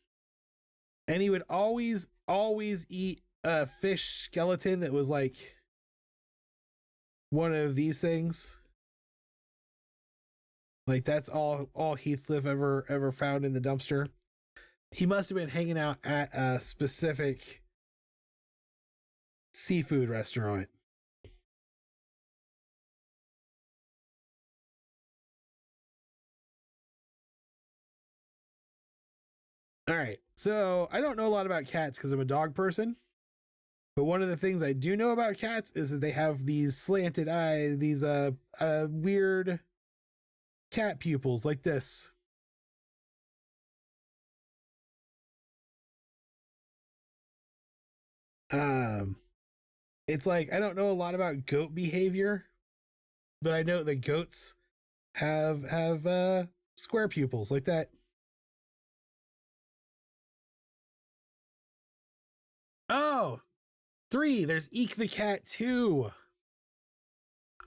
S1: And he would always eat a fish skeleton that was like one of these things. Like that's all Heathcliff ever found in the dumpster. He must have been hanging out at a specific seafood restaurant. All right. So I don't know a lot about cats because I'm a dog person. But one of the things I do know about cats is that they have these slanted eyes, these weird cat pupils like this. Um, it's like I don't know a lot about goat behavior, but I know that goats have square pupils like that. Oh, three. There's Eek the cat too.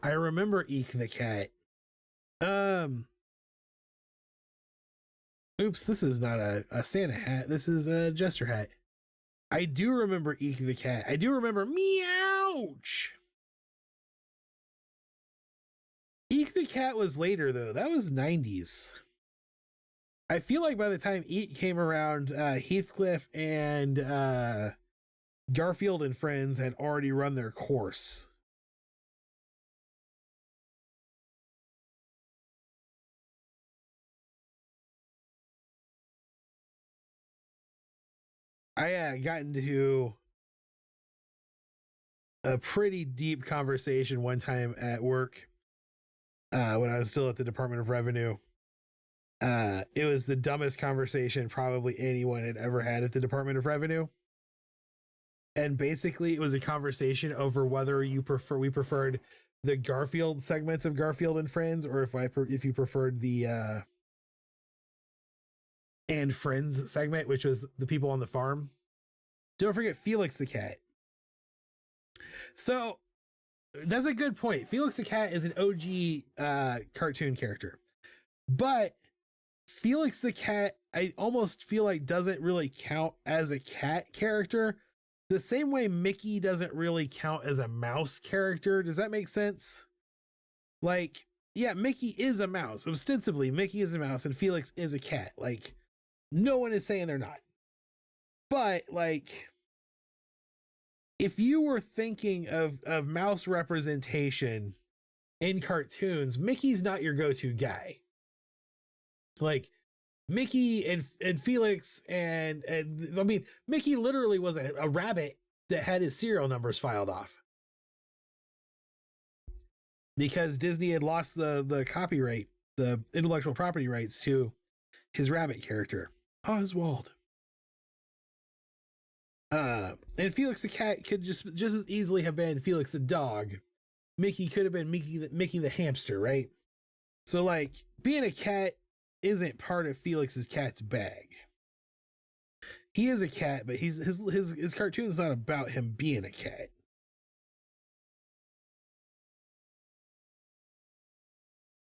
S1: I remember Eek the cat. Um, oops, this is not a Santa hat. This is a Jester hat. I do remember Eek the cat. I do remember meouch. Eek the cat was later though. That was 90s. I feel like by the time Eek came around, Heathcliff and Garfield and Friends had already run their course. I got into a pretty deep conversation one time at work when I was still at the Department of Revenue. It was the dumbest conversation probably anyone had ever had at the Department of Revenue. And basically, it was a conversation over whether we preferred the Garfield segments of Garfield and Friends, or if you preferred the and Friends segment, which was the people on the farm. Don't forget Felix the cat. So that's a good point. Felix the cat is an OG cartoon character, but Felix the cat, I almost feel like doesn't really count as a cat character the same way Mickey doesn't really count as a mouse character. Does that make sense? Like, yeah, Mickey is a mouse. Ostensibly, Mickey is a mouse and Felix is a cat. Like, no one is saying they're not. But, like, if you were thinking of mouse representation in cartoons, Mickey's not your go-to guy. Like, Mickey and Felix and I mean, Mickey literally was a rabbit that had his serial numbers filed off because Disney had lost the copyright, the intellectual property rights to his rabbit character, Oswald. And Felix the cat could just as easily have been Felix the dog. Mickey could have been Mickey the hamster, right? So like being a cat isn't part of Felix's cat's bag. He is a cat, but his cartoon is not about him being a cat.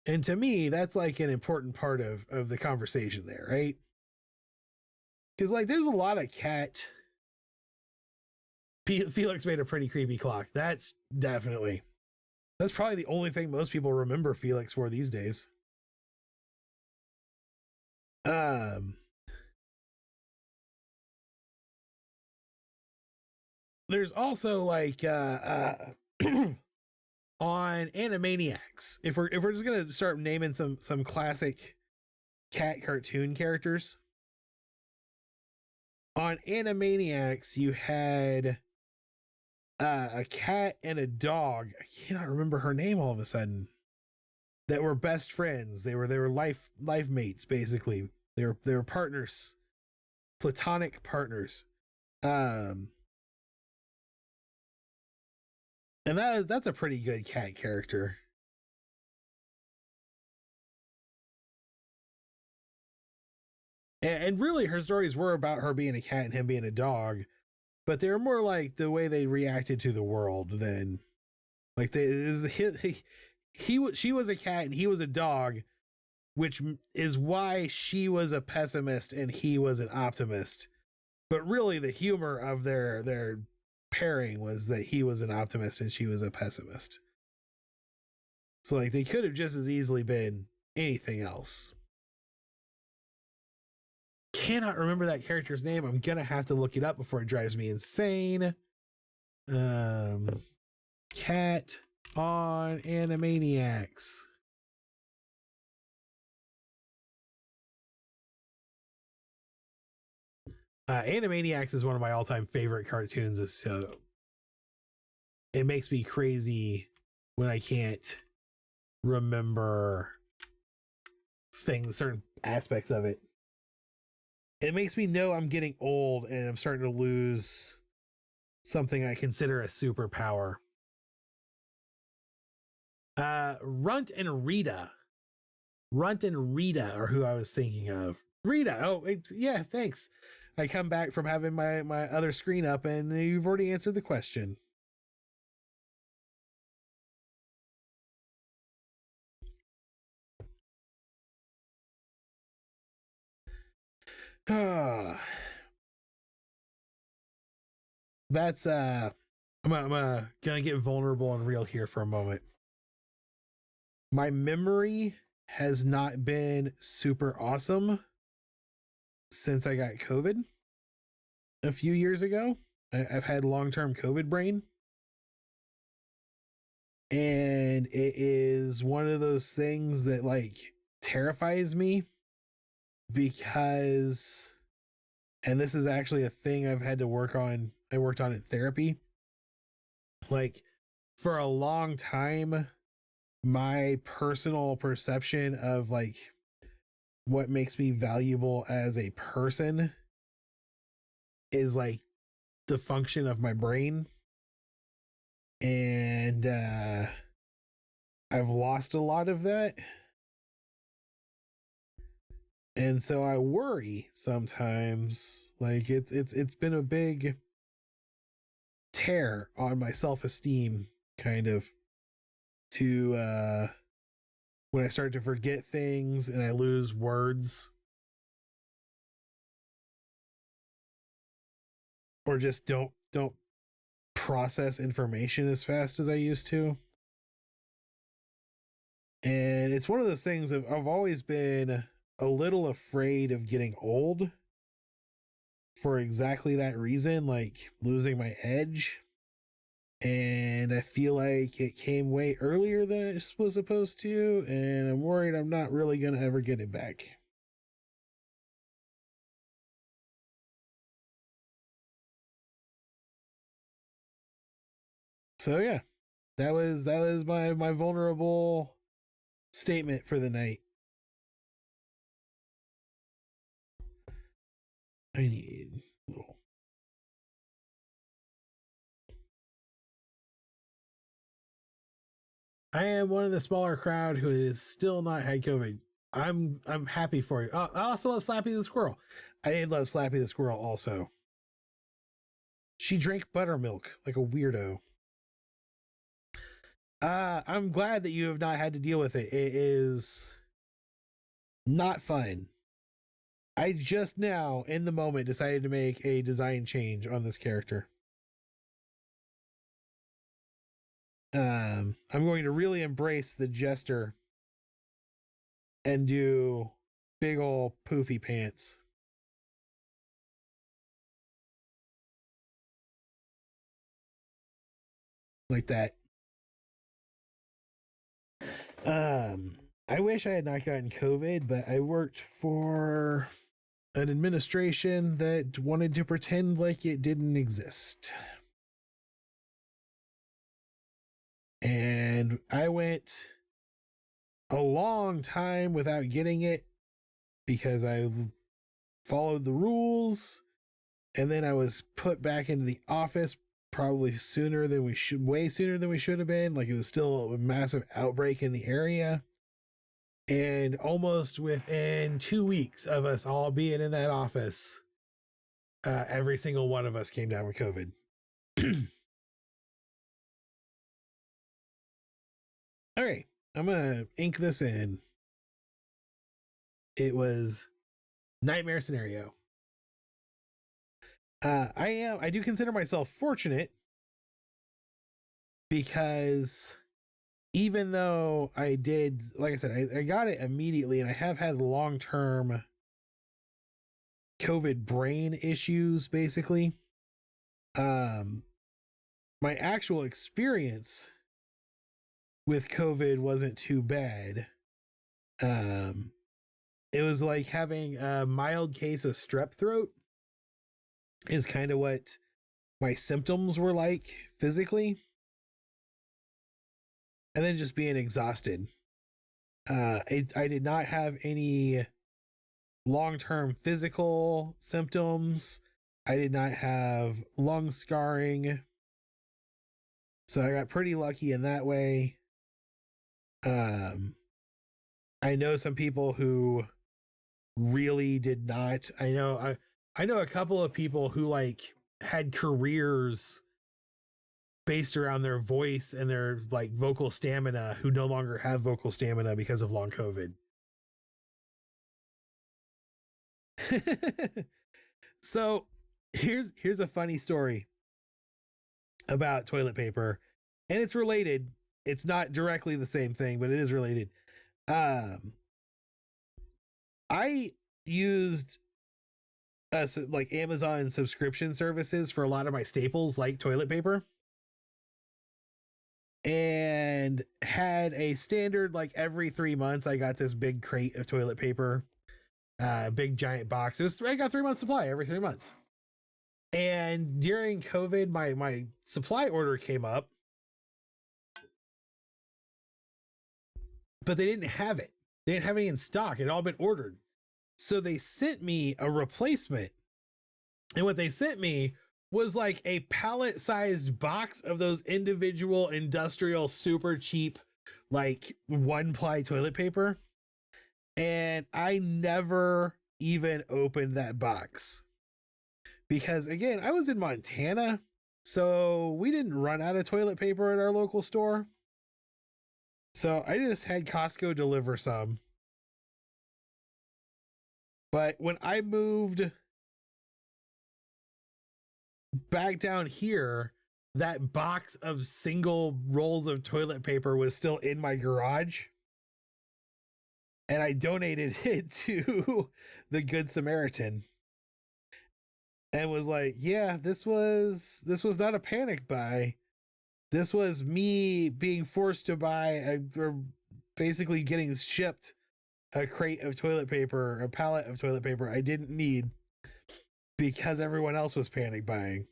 S1: And to me, that's like an important part of the conversation there, right? Because like there's a lot of cat. Felix made a pretty creepy clock. That's probably the only thing most people remember Felix for these days. Um, there's also like on Animaniacs. If we're just gonna start naming some classic cat cartoon characters, on Animaniacs you had a cat and a dog. I cannot remember her name all of a sudden. That were best friends. They were life mates basically. They were partners, platonic partners. Um, and that's a pretty good cat character. And really, her stories were about her being a cat and him being a dog, but they were more like the way they reacted to the world than like she was a cat and he was a dog, which is why she was a pessimist and he was an optimist. But really, the humor of their pairing was that he was an optimist and she was a pessimist. So like they could have just as easily been anything else. Cannot remember that character's name. I'm gonna have to look it up before it drives me insane. Cat on Animaniacs. Animaniacs is one of my all-time favorite cartoons, so it makes me crazy when I can't remember things, certain aspects of it. It makes me know I'm getting old and I'm starting to lose something I consider a superpower. Runt and Rita. Runt and Rita are who I was thinking of. Rita. Oh, yeah, thanks. I come back from having my other screen up and you've already answered the question. That's I'm gonna get vulnerable and real here for a moment. My memory has not been super awesome since I got COVID a few years ago. I've had long-term COVID brain. And it is one of those things that like terrifies me because, and this is actually a thing I've had to work on. I worked on in therapy. Like for a long time, my personal perception of like what makes me valuable as a person is like the function of my brain. And I've lost a lot of that. And so I worry sometimes. Like it's been a big tear on my self-esteem, kind of, to when I start to forget things and I lose words. Or just don't process information as fast as I used to. And it's one of those things I've always been a little afraid of getting old for exactly that reason, like losing my edge. And I feel like it came way earlier than it was supposed to, and I'm worried I'm not really going to ever get it back. So yeah, that was my vulnerable statement for the night. I need a little. I am one of the smaller crowd who has still not had COVID. I'm happy for you. I also love Slappy the squirrel. I did love Slappy the squirrel also. She drank buttermilk like a weirdo. I'm glad that you have not had to deal with it. It is not fun. I just now, in the moment, decided to make a design change on this character. I'm going to really embrace the Jester and do big ol' poofy pants. Like that. I wish I had not gotten COVID, but I worked for an administration that wanted to pretend like it didn't exist. And I went a long time without getting it because I followed the rules. And then I was put back into the office probably sooner than we should, way sooner than we should have been. Like it was still a massive outbreak in the area. And almost within 2 weeks of us all being in that office, every single one of us came down with COVID. Okay, I'm gonna ink this in. It was nightmare scenario. I do consider myself fortunate because even though I did, like I said, I got it immediately, and I have had long-term COVID brain issues, basically. My actual experience with COVID wasn't too bad. It was like having a mild case of strep throat is kind of what my symptoms were like physically. And then just being exhausted. I did not have any long-term physical symptoms. I did not have lung scarring. So I got pretty lucky in that way. I know some people who really did not. I know a couple of people who like had careers based around their voice and their like vocal stamina who no longer have vocal stamina because of long COVID. So here's a funny story about toilet paper, and it's related. It's not directly the same thing, but it is related. I used like Amazon subscription services for a lot of my staples like toilet paper, and had a standard like every 3 months I got this big crate of toilet paper, big giant box. I got 3 months supply every 3 months. And during COVID, my supply order came up, but they didn't have it. They didn't have any in stock. It had all been ordered. So they sent me a replacement. And what they sent me was like a pallet sized box of those individual industrial super cheap like 1-ply toilet paper. And I never even opened that box because, again, I was in Montana, so we didn't run out of toilet paper at our local store. So I just had Costco deliver some. But when I moved back down here, that box of single rolls of toilet paper was still in my garage. And I donated it to the Good Samaritan. And was like, yeah, this was not a panic buy. This was me being forced to buy or basically getting shipped a crate of toilet paper, a pallet of toilet paper I didn't need because everyone else was panic buying.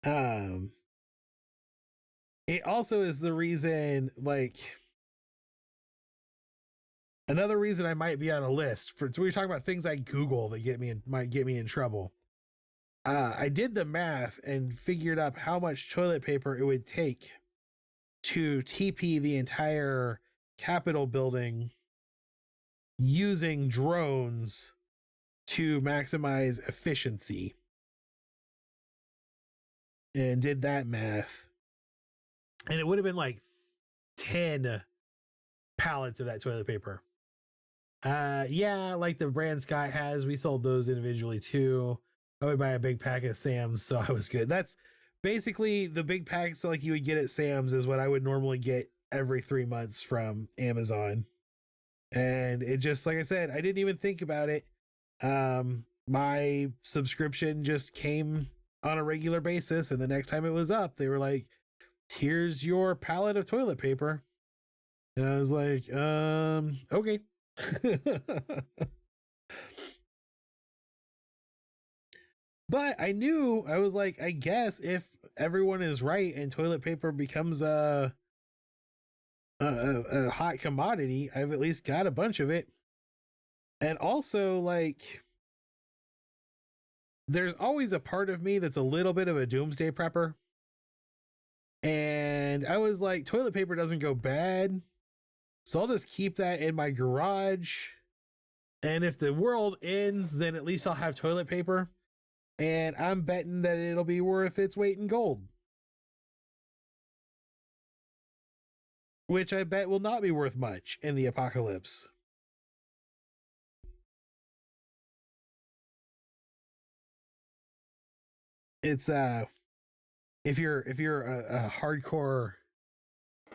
S1: Um, it also is the reason, like, another reason I might be on a list for. So we're talking about things I Google that might get me in trouble. I did the math and figured up how much toilet paper it would take to TP the entire Capitol building using drones to maximize efficiency. And did that math. And it would have been like 10 pallets of that toilet paper. Yeah, like the brand Scott has, we sold those individually too. I would buy a big pack of Sam's, so I was good. That's basically the big packs like you would get at Sam's is what I would normally get every 3 months from Amazon. And it just, like I said, I didn't even think about it. My subscription just came on a regular basis, and the next time it was up, they were like, here's your pallet of toilet paper. And I was like, okay. But I knew, I was like, I guess if everyone is right and toilet paper becomes a hot commodity, I've at least got a bunch of it. And also, like, there's always a part of me that's a little bit of a doomsday prepper. And I was like, toilet paper doesn't go bad, so I'll just keep that in my garage. And if the world ends, then at least I'll have toilet paper. And I'm betting that it'll be worth its weight in gold. Which I bet will not be worth much in the apocalypse. It's if you're a hardcore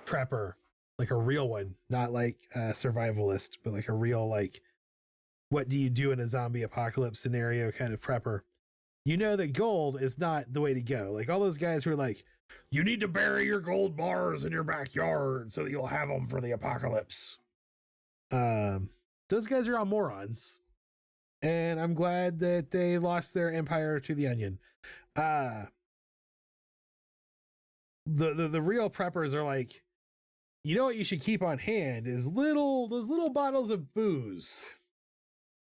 S1: prepper, like a real one, not like a survivalist, but like a real, like, what do you do in a zombie apocalypse scenario kind of prepper, you know that gold is not the way to go. Like all those guys who are like, you need to bury your gold bars in your backyard so that you'll have them for the apocalypse. Those guys are all morons. And I'm glad that they lost their empire to the onion. The real preppers are like, you know what you should keep on hand is those little bottles of booze.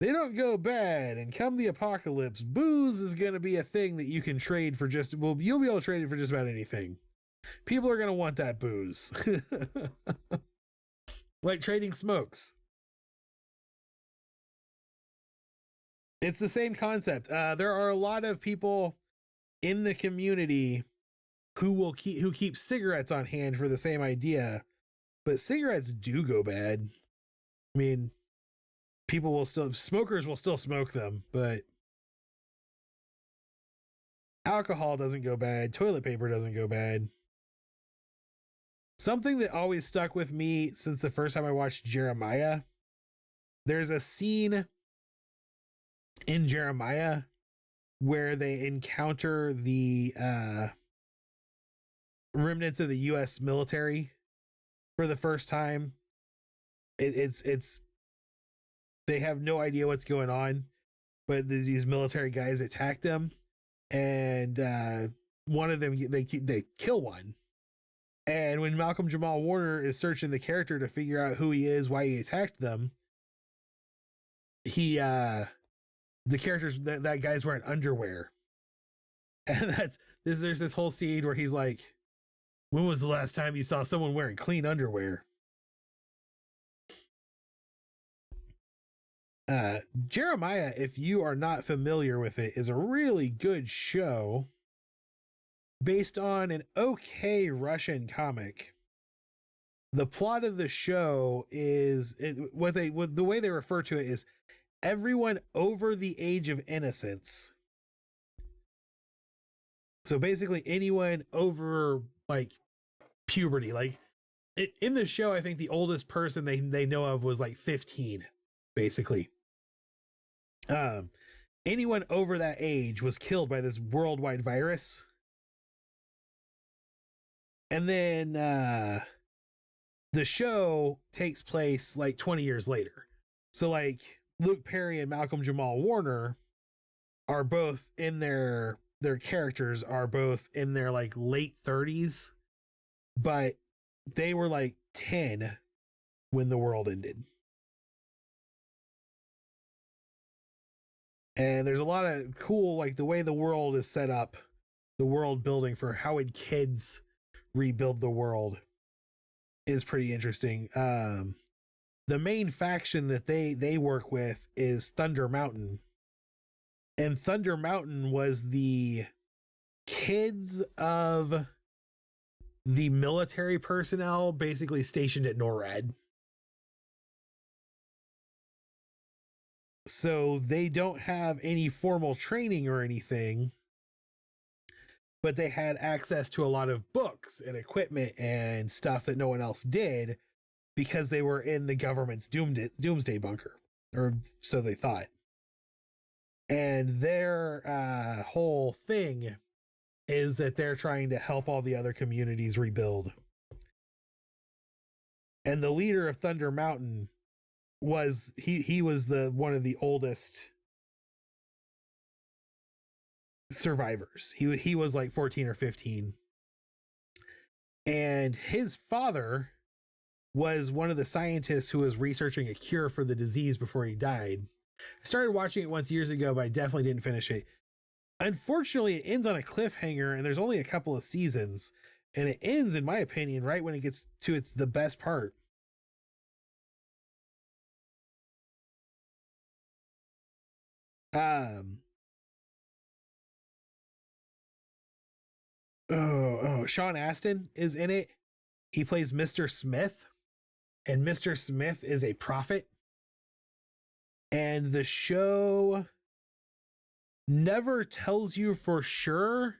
S1: They don't go bad, and come the apocalypse, booze is going to be a thing that you can trade for you'll be able to trade it for just about anything. People are going to want that booze. Like trading smokes. It's the same concept. There are a lot of people in the community who keep cigarettes on hand for the same idea, but cigarettes do go bad. I mean, smokers will still smoke them, but alcohol doesn't go bad. Toilet paper doesn't go bad. Something that always stuck with me since the first time I watched Jeremiah, there's a scene in Jeremiah where they encounter the remnants of the U.S. military for the first time. It's they have no idea what's going on, but these military guys attack them, and one of them they kill one. And when Malcolm Jamal Warner is searching the character to figure out who he is, why he attacked them, the characters that guy's wearing underwear, and there's this whole scene where he's like, when was the last time you saw someone wearing clean underwear? Jeremiah, if you are not familiar with it, is a really good show based on an okay Russian comic. The plot of the show is the way they refer to it is everyone over the age of innocence. So basically anyone over like puberty, like in the show, I think the oldest person they know of was like 15, basically. Anyone over that age was killed by this worldwide virus. And then the show takes place like 20 years later. So like Luke Perry and Malcolm Jamal Warner are both in their characters are both in their like late 30s, but they were like 10 when the world ended. And there's a lot of cool, like the way the world is set up, the world building for how would kids rebuild the world is pretty interesting. The main faction that they work with is Thunder Mountain. And Thunder Mountain was the kids of the military personnel basically stationed at NORAD. So they don't have any formal training or anything, but they had access to a lot of books and equipment and stuff that no one else did because they were in the government's doomsday bunker, or so they thought. And their whole thing is that they're trying to help all the other communities rebuild. And the leader of Thunder Mountain was he was the one of the oldest survivors. He was like 14 or 15. And his father was one of the scientists who was researching a cure for the disease before he died. I started watching it once years ago, but I definitely didn't finish it. Unfortunately, it ends on a cliffhanger, and there's only a couple of seasons, and it ends, in my opinion, right when it gets to its the best part. Um, Sean Astin is in it. He plays Mr. Smith, and Mr. Smith is a prophet. And the show never tells you for sure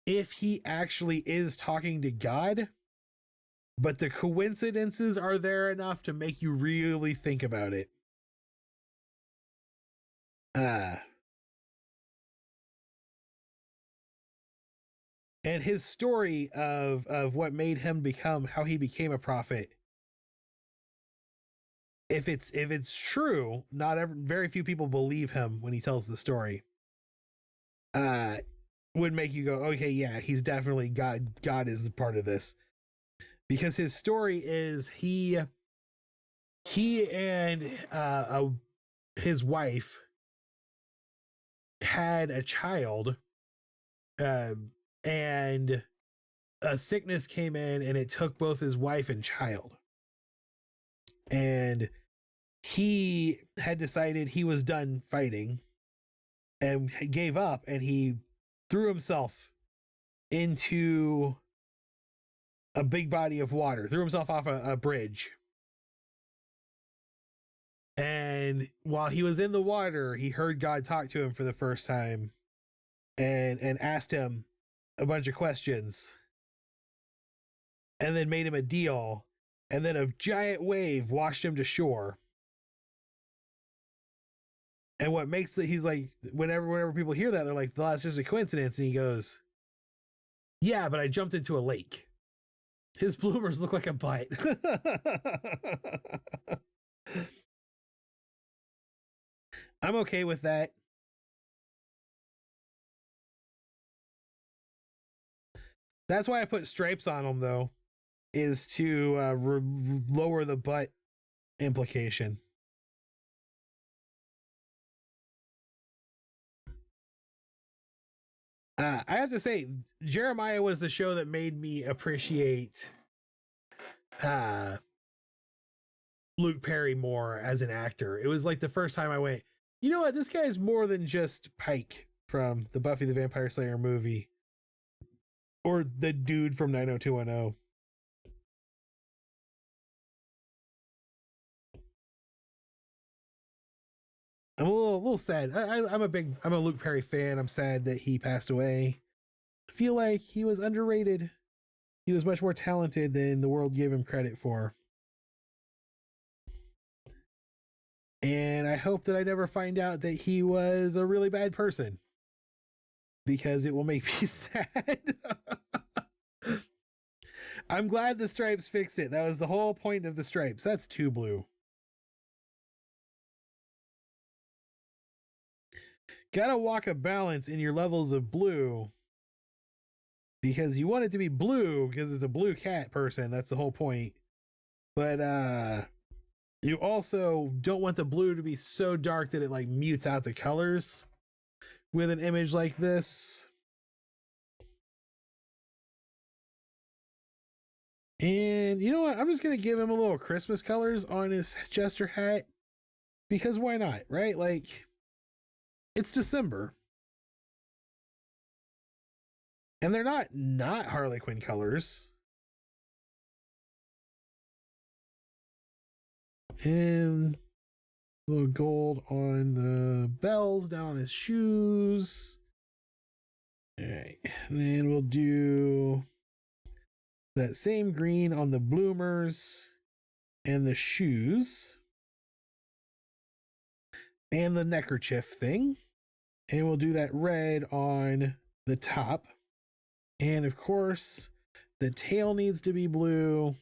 S1: if he actually is talking to God, but the coincidences are there enough to make you really think about it. Uh, and his story of what made him become how he became a prophet, if it's true, very few people believe him when he tells the story. Uh, would make you go, okay, yeah, he's definitely God is part of this, because his story is he and his wife had a child, uh, and a sickness came in and it took both his wife and child, and he had decided he was done fighting and gave up, and he threw himself into a big body of water, threw himself off a bridge. And while he was in the water, he heard God talk to him for the first time, and asked him a bunch of questions, and then made him a deal. And then a giant wave washed him to shore. And what makes it, he's like, whenever people hear that, they're like, well, that's just a coincidence. And he goes, yeah, but I jumped into a lake. His bloomers look like a butt. I'm okay with that. That's why I put stripes on them, though, is to lower the butt implication. I have to say, Jeremiah was the show that made me appreciate uh, Luke Perry more as an actor. It was like the first time I went, you know what, this guy's more than just Pike from the Buffy the Vampire Slayer movie, or the dude from 90210. I'm a little sad. I'm a Luke Perry fan. I'm sad that he passed away. I feel like he was underrated. He was much more talented than the world gave him credit for. And I hope that I never find out that he was a really bad person, because it will make me sad. I'm glad the stripes fixed it. That was the whole point of the stripes. That's too blue. Gotta walk a balance in your levels of blue, because you want it to be blue because it's a blue cat person. That's the whole point. But you also don't want the blue to be so dark that it like mutes out the colors with an image like this. And you know what? I'm just going to give him a little Christmas colors on his Jester hat, because why not, right? Like, it's December. And they're not Harley Quinn colors. And a little gold on the bells, down on his shoes. All right. And then we'll do that same green on the bloomers and the shoes and the neckerchief thing. And we'll do that red on the top. And of course, the tail needs to be blue.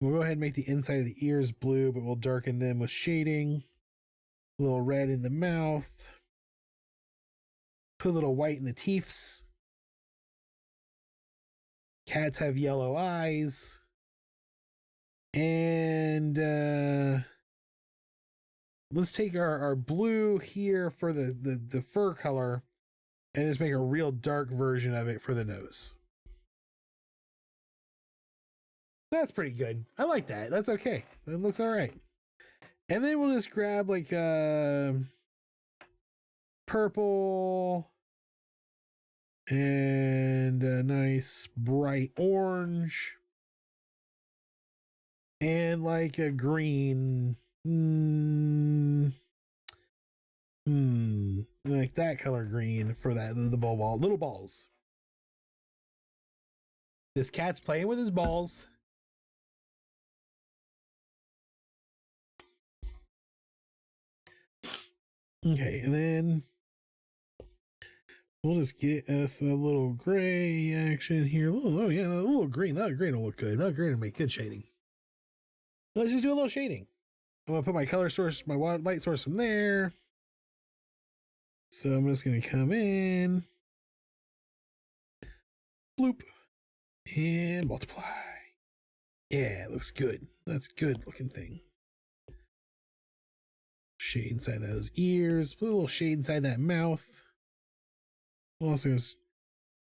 S1: We'll go ahead and make the inside of the ears blue, but we'll darken them with shading. A little red in the mouth. Put a little white in the teeths. Cats have yellow eyes. And let's take our blue here for the fur color and just make a real dark version of it for the nose. That's pretty good. I like that. That's okay. That looks all right. And then we'll just grab like purple and a nice bright orange and like a green. Like that color green for that the ball little balls. This cat's playing with his balls. Okay, and then we'll just get us a little gray action here. Oh yeah, a little green. That green will look good. That green will make good shading. Let's just do a little shading. I'm gonna put my color source, my light source from there. So I'm just gonna come in, bloop, and multiply. Yeah, it looks good. That's good looking thing. Shade inside those ears. Put a little shade inside that mouth. Also, a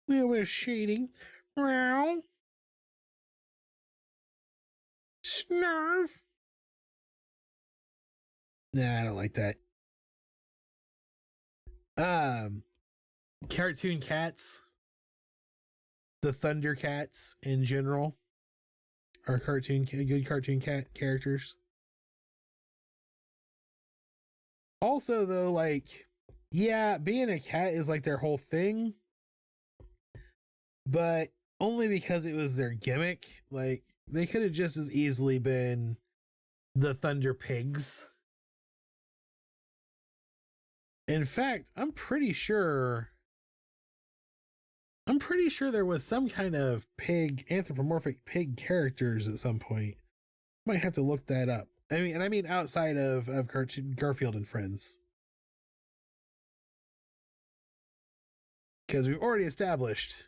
S1: little bit of shading. Snarf. Nah, I don't like that. Cartoon cats. The Thundercats in general are good cartoon cat characters. Also, though, like, yeah, being a cat is like their whole thing, but only because it was their gimmick. Like, they could have just as easily been the Thunder Pigs. In fact, I'm pretty sure there was some kind of anthropomorphic pig characters at some point. Might have to look that up. I mean outside of Garfield and Friends. Because we've already established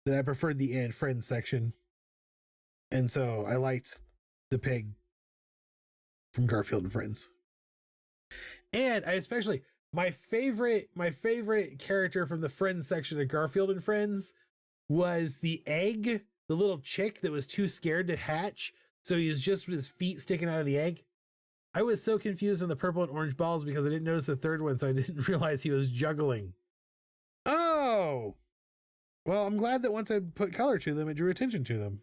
S1: that I preferred the and Friends section. And so I liked the pig from Garfield and Friends. And I especially my favorite character from the Friends section of Garfield and Friends was the egg, the little chick that was too scared to hatch, so he was just with his feet sticking out of the egg. I was so confused on the purple and orange balls because I didn't notice the third one, so I didn't realize he was juggling. Oh, well, I'm glad that once I put color to them, it drew attention to them.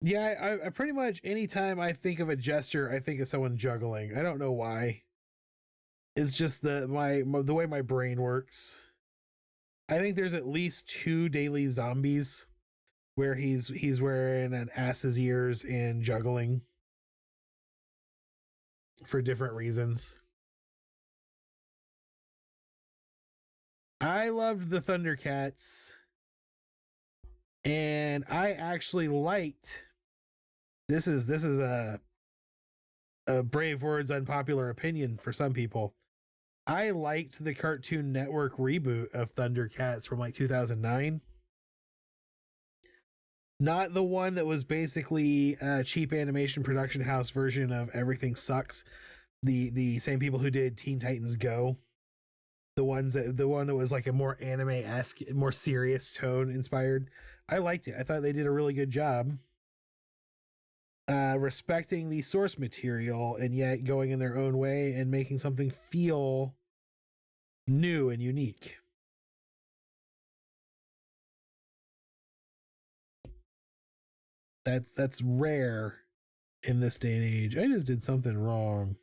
S1: Yeah, I pretty much anytime I think of a Jester, I think of someone juggling. I don't know why. It's just the way my brain works. I think there's at least 2 daily zombies where he's wearing an ass's ears and juggling for different reasons. I loved the Thundercats, and I actually liked. This is a brave words, unpopular opinion for some people. I liked the Cartoon Network reboot of Thundercats from like 2009. Not the one that was basically a cheap animation production house version of Everything Sucks. The same people who did Teen Titans Go. The one that was like a more anime-esque, more serious tone inspired. I liked it. I thought they did a really good job. Respecting the source material and yet going in their own way and making something feel new and unique. That's rare in this day and age. I just did something wrong.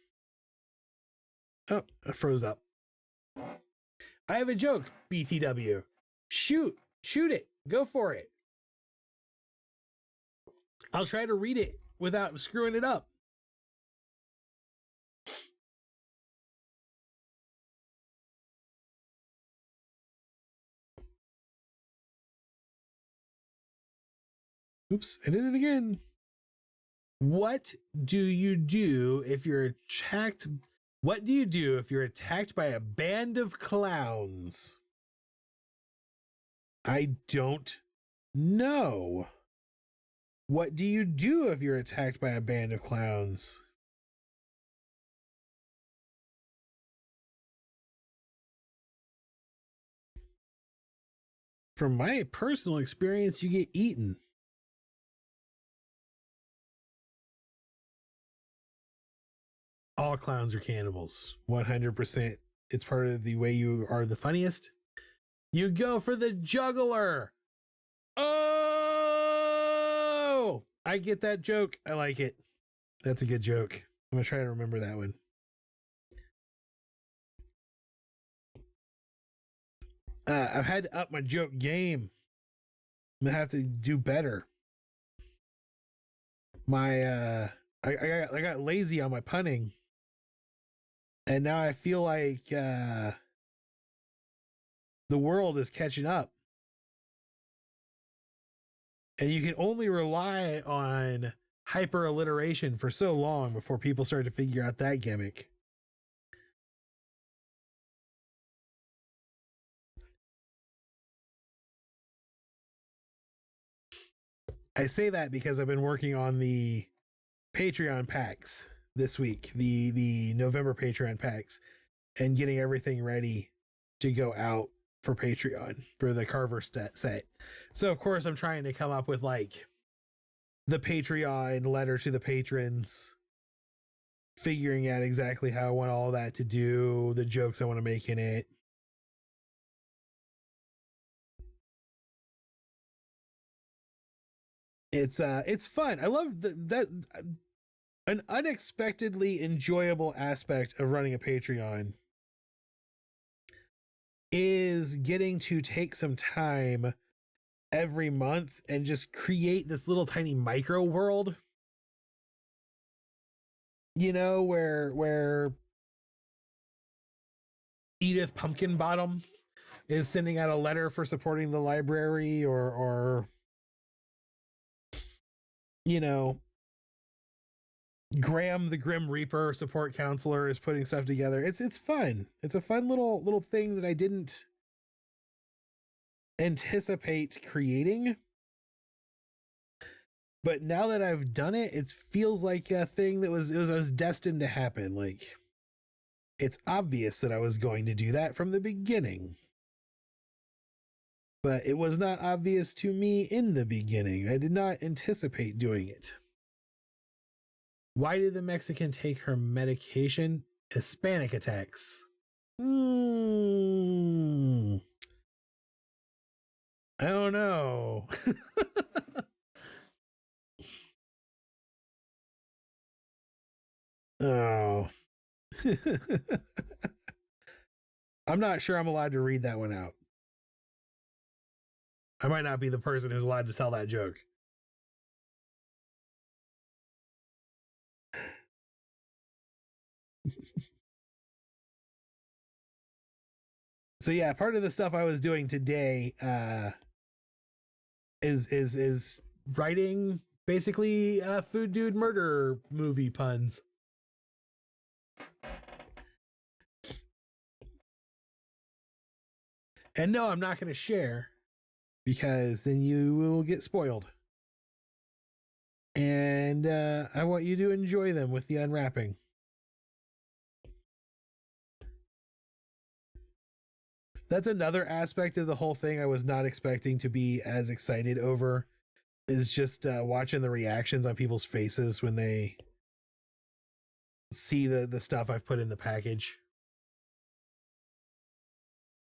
S1: Oh, I froze up. I have a joke, BTW. Shoot it. Go for it. I'll try to read it without screwing it up. Oops, I did it again. What do you do if you're attacked? What do you do if you're attacked by a band of clowns? I don't know. What do you do if you're attacked by a band of clowns? from my personal experience, you get eaten. All clowns are cannibals. 100%. It's part of the way you are the funniest. You go for the juggler. Oh, I get that joke. I like it. That's a good joke. I'm going to try to remember that one. I've had to up my joke game. I'm going to have to do better. I got lazy on my punning. And now I feel like the world is catching up. And you can only rely on hyper alliteration for so long before people start to figure out that gimmick. I say that because I've been working on the Patreon packs this week, the November Patreon packs, and getting everything ready to go out for Patreon for the Carver set. So of course I'm trying to come up with like the Patreon letter to the patrons, figuring out exactly how I want all that to do, the jokes I want to make in it. It's fun. I love that an unexpectedly enjoyable aspect of running a Patreon is getting to take some time every month and just create this little tiny micro world, you know, where Edith Pumpkinbottom is sending out a letter for supporting the library, or you know, Graham the Grim Reaper support counselor is putting stuff together. It's fun. It's a fun little thing that I didn't anticipate creating. But now that I've done it, it feels like a thing that was destined to happen. Like, it's obvious that I was going to do that from the beginning. But it was not obvious to me in the beginning. I did not anticipate doing it. Why did the Mexican take her medication? Hispanic attacks. I don't know. Oh. I'm not sure I'm allowed to read that one out. I might not be the person who's allowed to tell that joke. So yeah, part of the stuff I was doing today is writing basically food dude murder movie puns. And no, I'm not going to share because then you will get spoiled. And I want you to enjoy them with the unwrapping. That's another aspect of the whole thing I was not expecting to be as excited over, is just watching the reactions on people's faces when they see the stuff I've put in the package.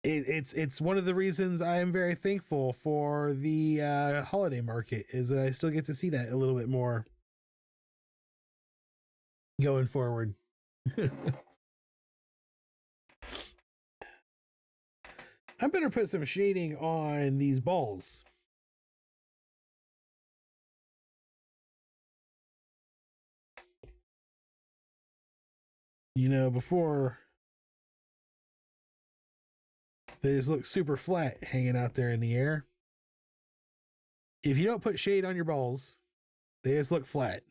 S1: It's one of the reasons I am very thankful for the holiday market, is that I still get to see that a little bit more going forward. I better put some shading on these balls. You know, before they just look super flat hanging out there in the air. If you don't put shade on your balls, they just look flat.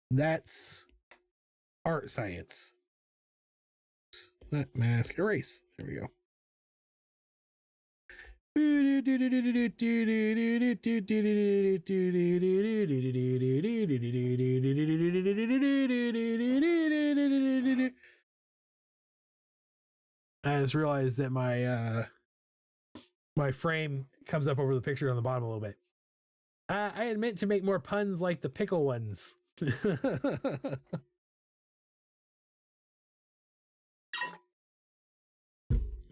S1: That's art science. Not mask, erase. There we go. I just realized that my my frame comes up over the picture on the bottom a little bit. I had meant to make more puns like the pickle ones. I'm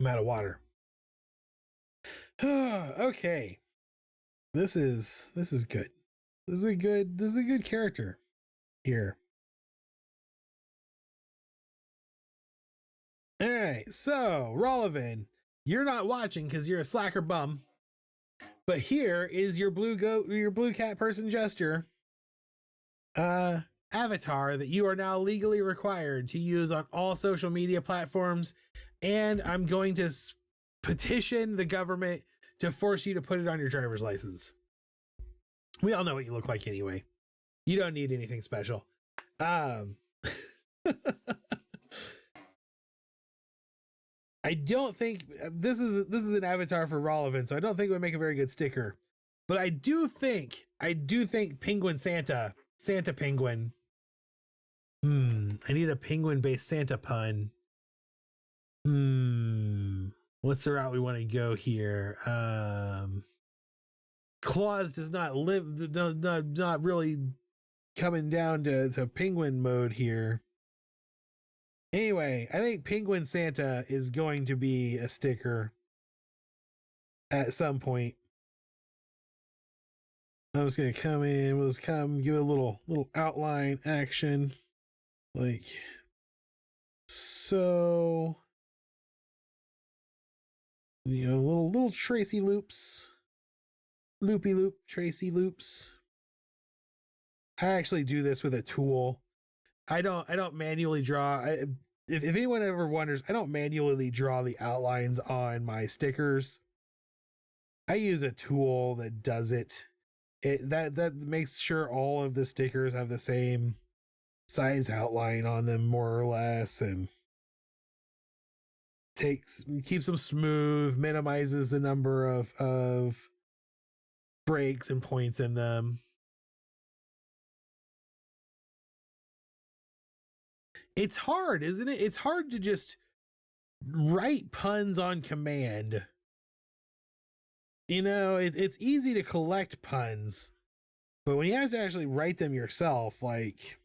S1: out of water. Okay. This is good. This is a good character here. All right, so Rollivan, you're not watching because you're a slacker bum, but here is your blue cat person Jester avatar that you are now legally required to use on all social media platforms, and I'm going to petition the government to force you to put it on your driver's license. We all know what you look like anyway. You don't need anything special. I don't think this is an avatar for Rollivan, so I don't think it would make a very good sticker. But I do think Penguin Santa Penguin. I need a penguin-based Santa pun. What's the route we want to go here? Claus does not live, not really coming down to penguin mode here. Anyway, I think Penguin Santa is going to be a sticker at some point. I'm just gonna come in. We'll just come give it a little outline action, like so. You know, little Tracy loops, loopy loop Tracy loops. I actually do this with a tool. I don't manually draw. If anyone ever wonders, I don't manually draw the outlines on my stickers. I use a tool that does it. That makes sure all of the stickers have the same size outline on them, more or less, and keeps them smooth, minimizes the number of breaks and points in them. It's hard, isn't it? It's hard to just write puns on command. You know, it's easy to collect puns, but when you have to actually write them yourself, like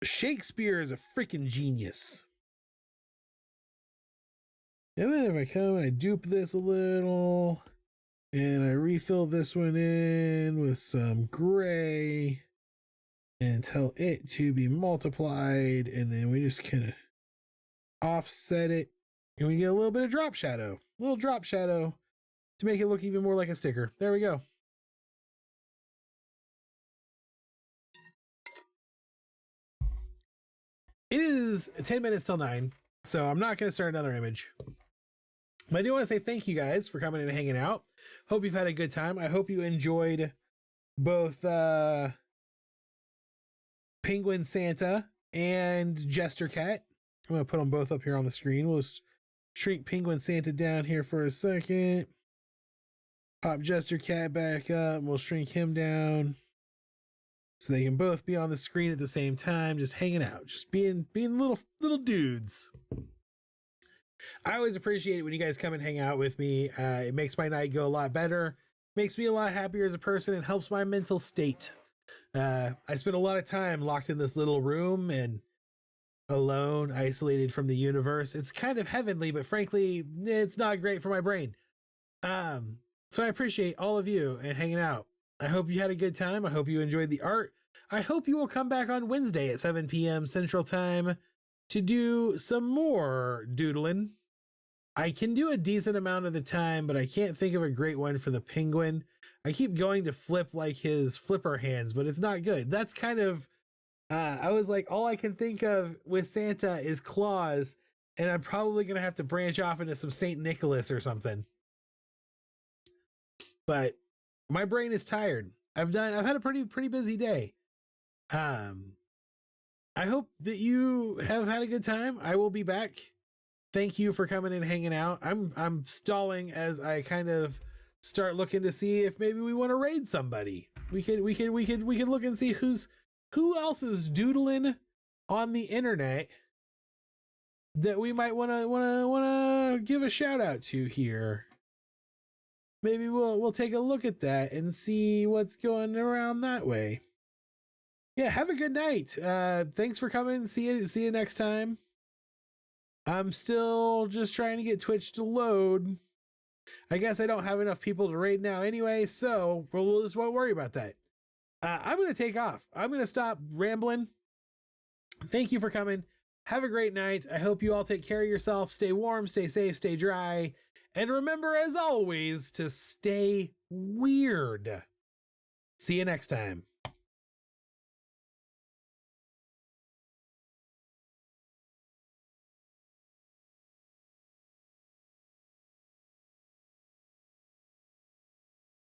S1: Shakespeare is a freaking genius. And then if I come and I dupe this a little, and I refill this one in with some gray, and tell it to be multiplied, and then we just kind of offset it, and we get a little bit of drop shadow, to make it look even more like a sticker. There we go. It is 10 minutes till 9, so I'm not going to start another image. But I do want to say thank you guys for coming and hanging out. Hope you've had a good time. I hope you enjoyed both Penguin Santa and Jester Cat. I'm going to put them both up here on the screen. We'll just shrink Penguin Santa down here for a second. Pop Jester Cat back up. We'll shrink him down so they can both be on the screen at the same time, just hanging out, just being little dudes. I always appreciate it when you guys come and hang out with me. It makes my night go a lot better, makes me a lot happier as a person, and helps my mental state. I spent a lot of time locked in this little room and alone, isolated from the universe. It's kind of heavenly, but frankly, it's not great for my brain. So I appreciate all of you and hanging out. I hope you had a good time. I hope you enjoyed the art. I hope you will come back on Wednesday at 7 p.m. Central Time to do some more doodling. I can do a decent amount of the time, but I can't think of a great one for the penguin. I keep going to flip like his flipper hands, but it's not good. That's kind of, I was like, all I can think of with Santa is Claus, and I'm probably going to have to branch off into some St. Nicholas or something. But my brain is tired. I've had a pretty busy day. I hope that you have had a good time. I will be back. Thank you for coming and hanging out. I'm stalling as I kind of start looking to see if maybe we want to raid somebody. We could look and see who else is doodling on the internet that we might wanna give a shout out to here. Maybe we'll take a look at that and see what's going around that way. Yeah, have a good night. Thanks for coming. See you next time. I'm still just trying to get Twitch to load. I guess I don't have enough people to raid now anyway, so we'll just won't worry about that. I'm going to take off. I'm going to stop rambling. Thank you for coming. Have a great night. I hope you all take care of yourself. Stay warm, stay safe, stay dry. And remember, as always, to stay weird. See you next time.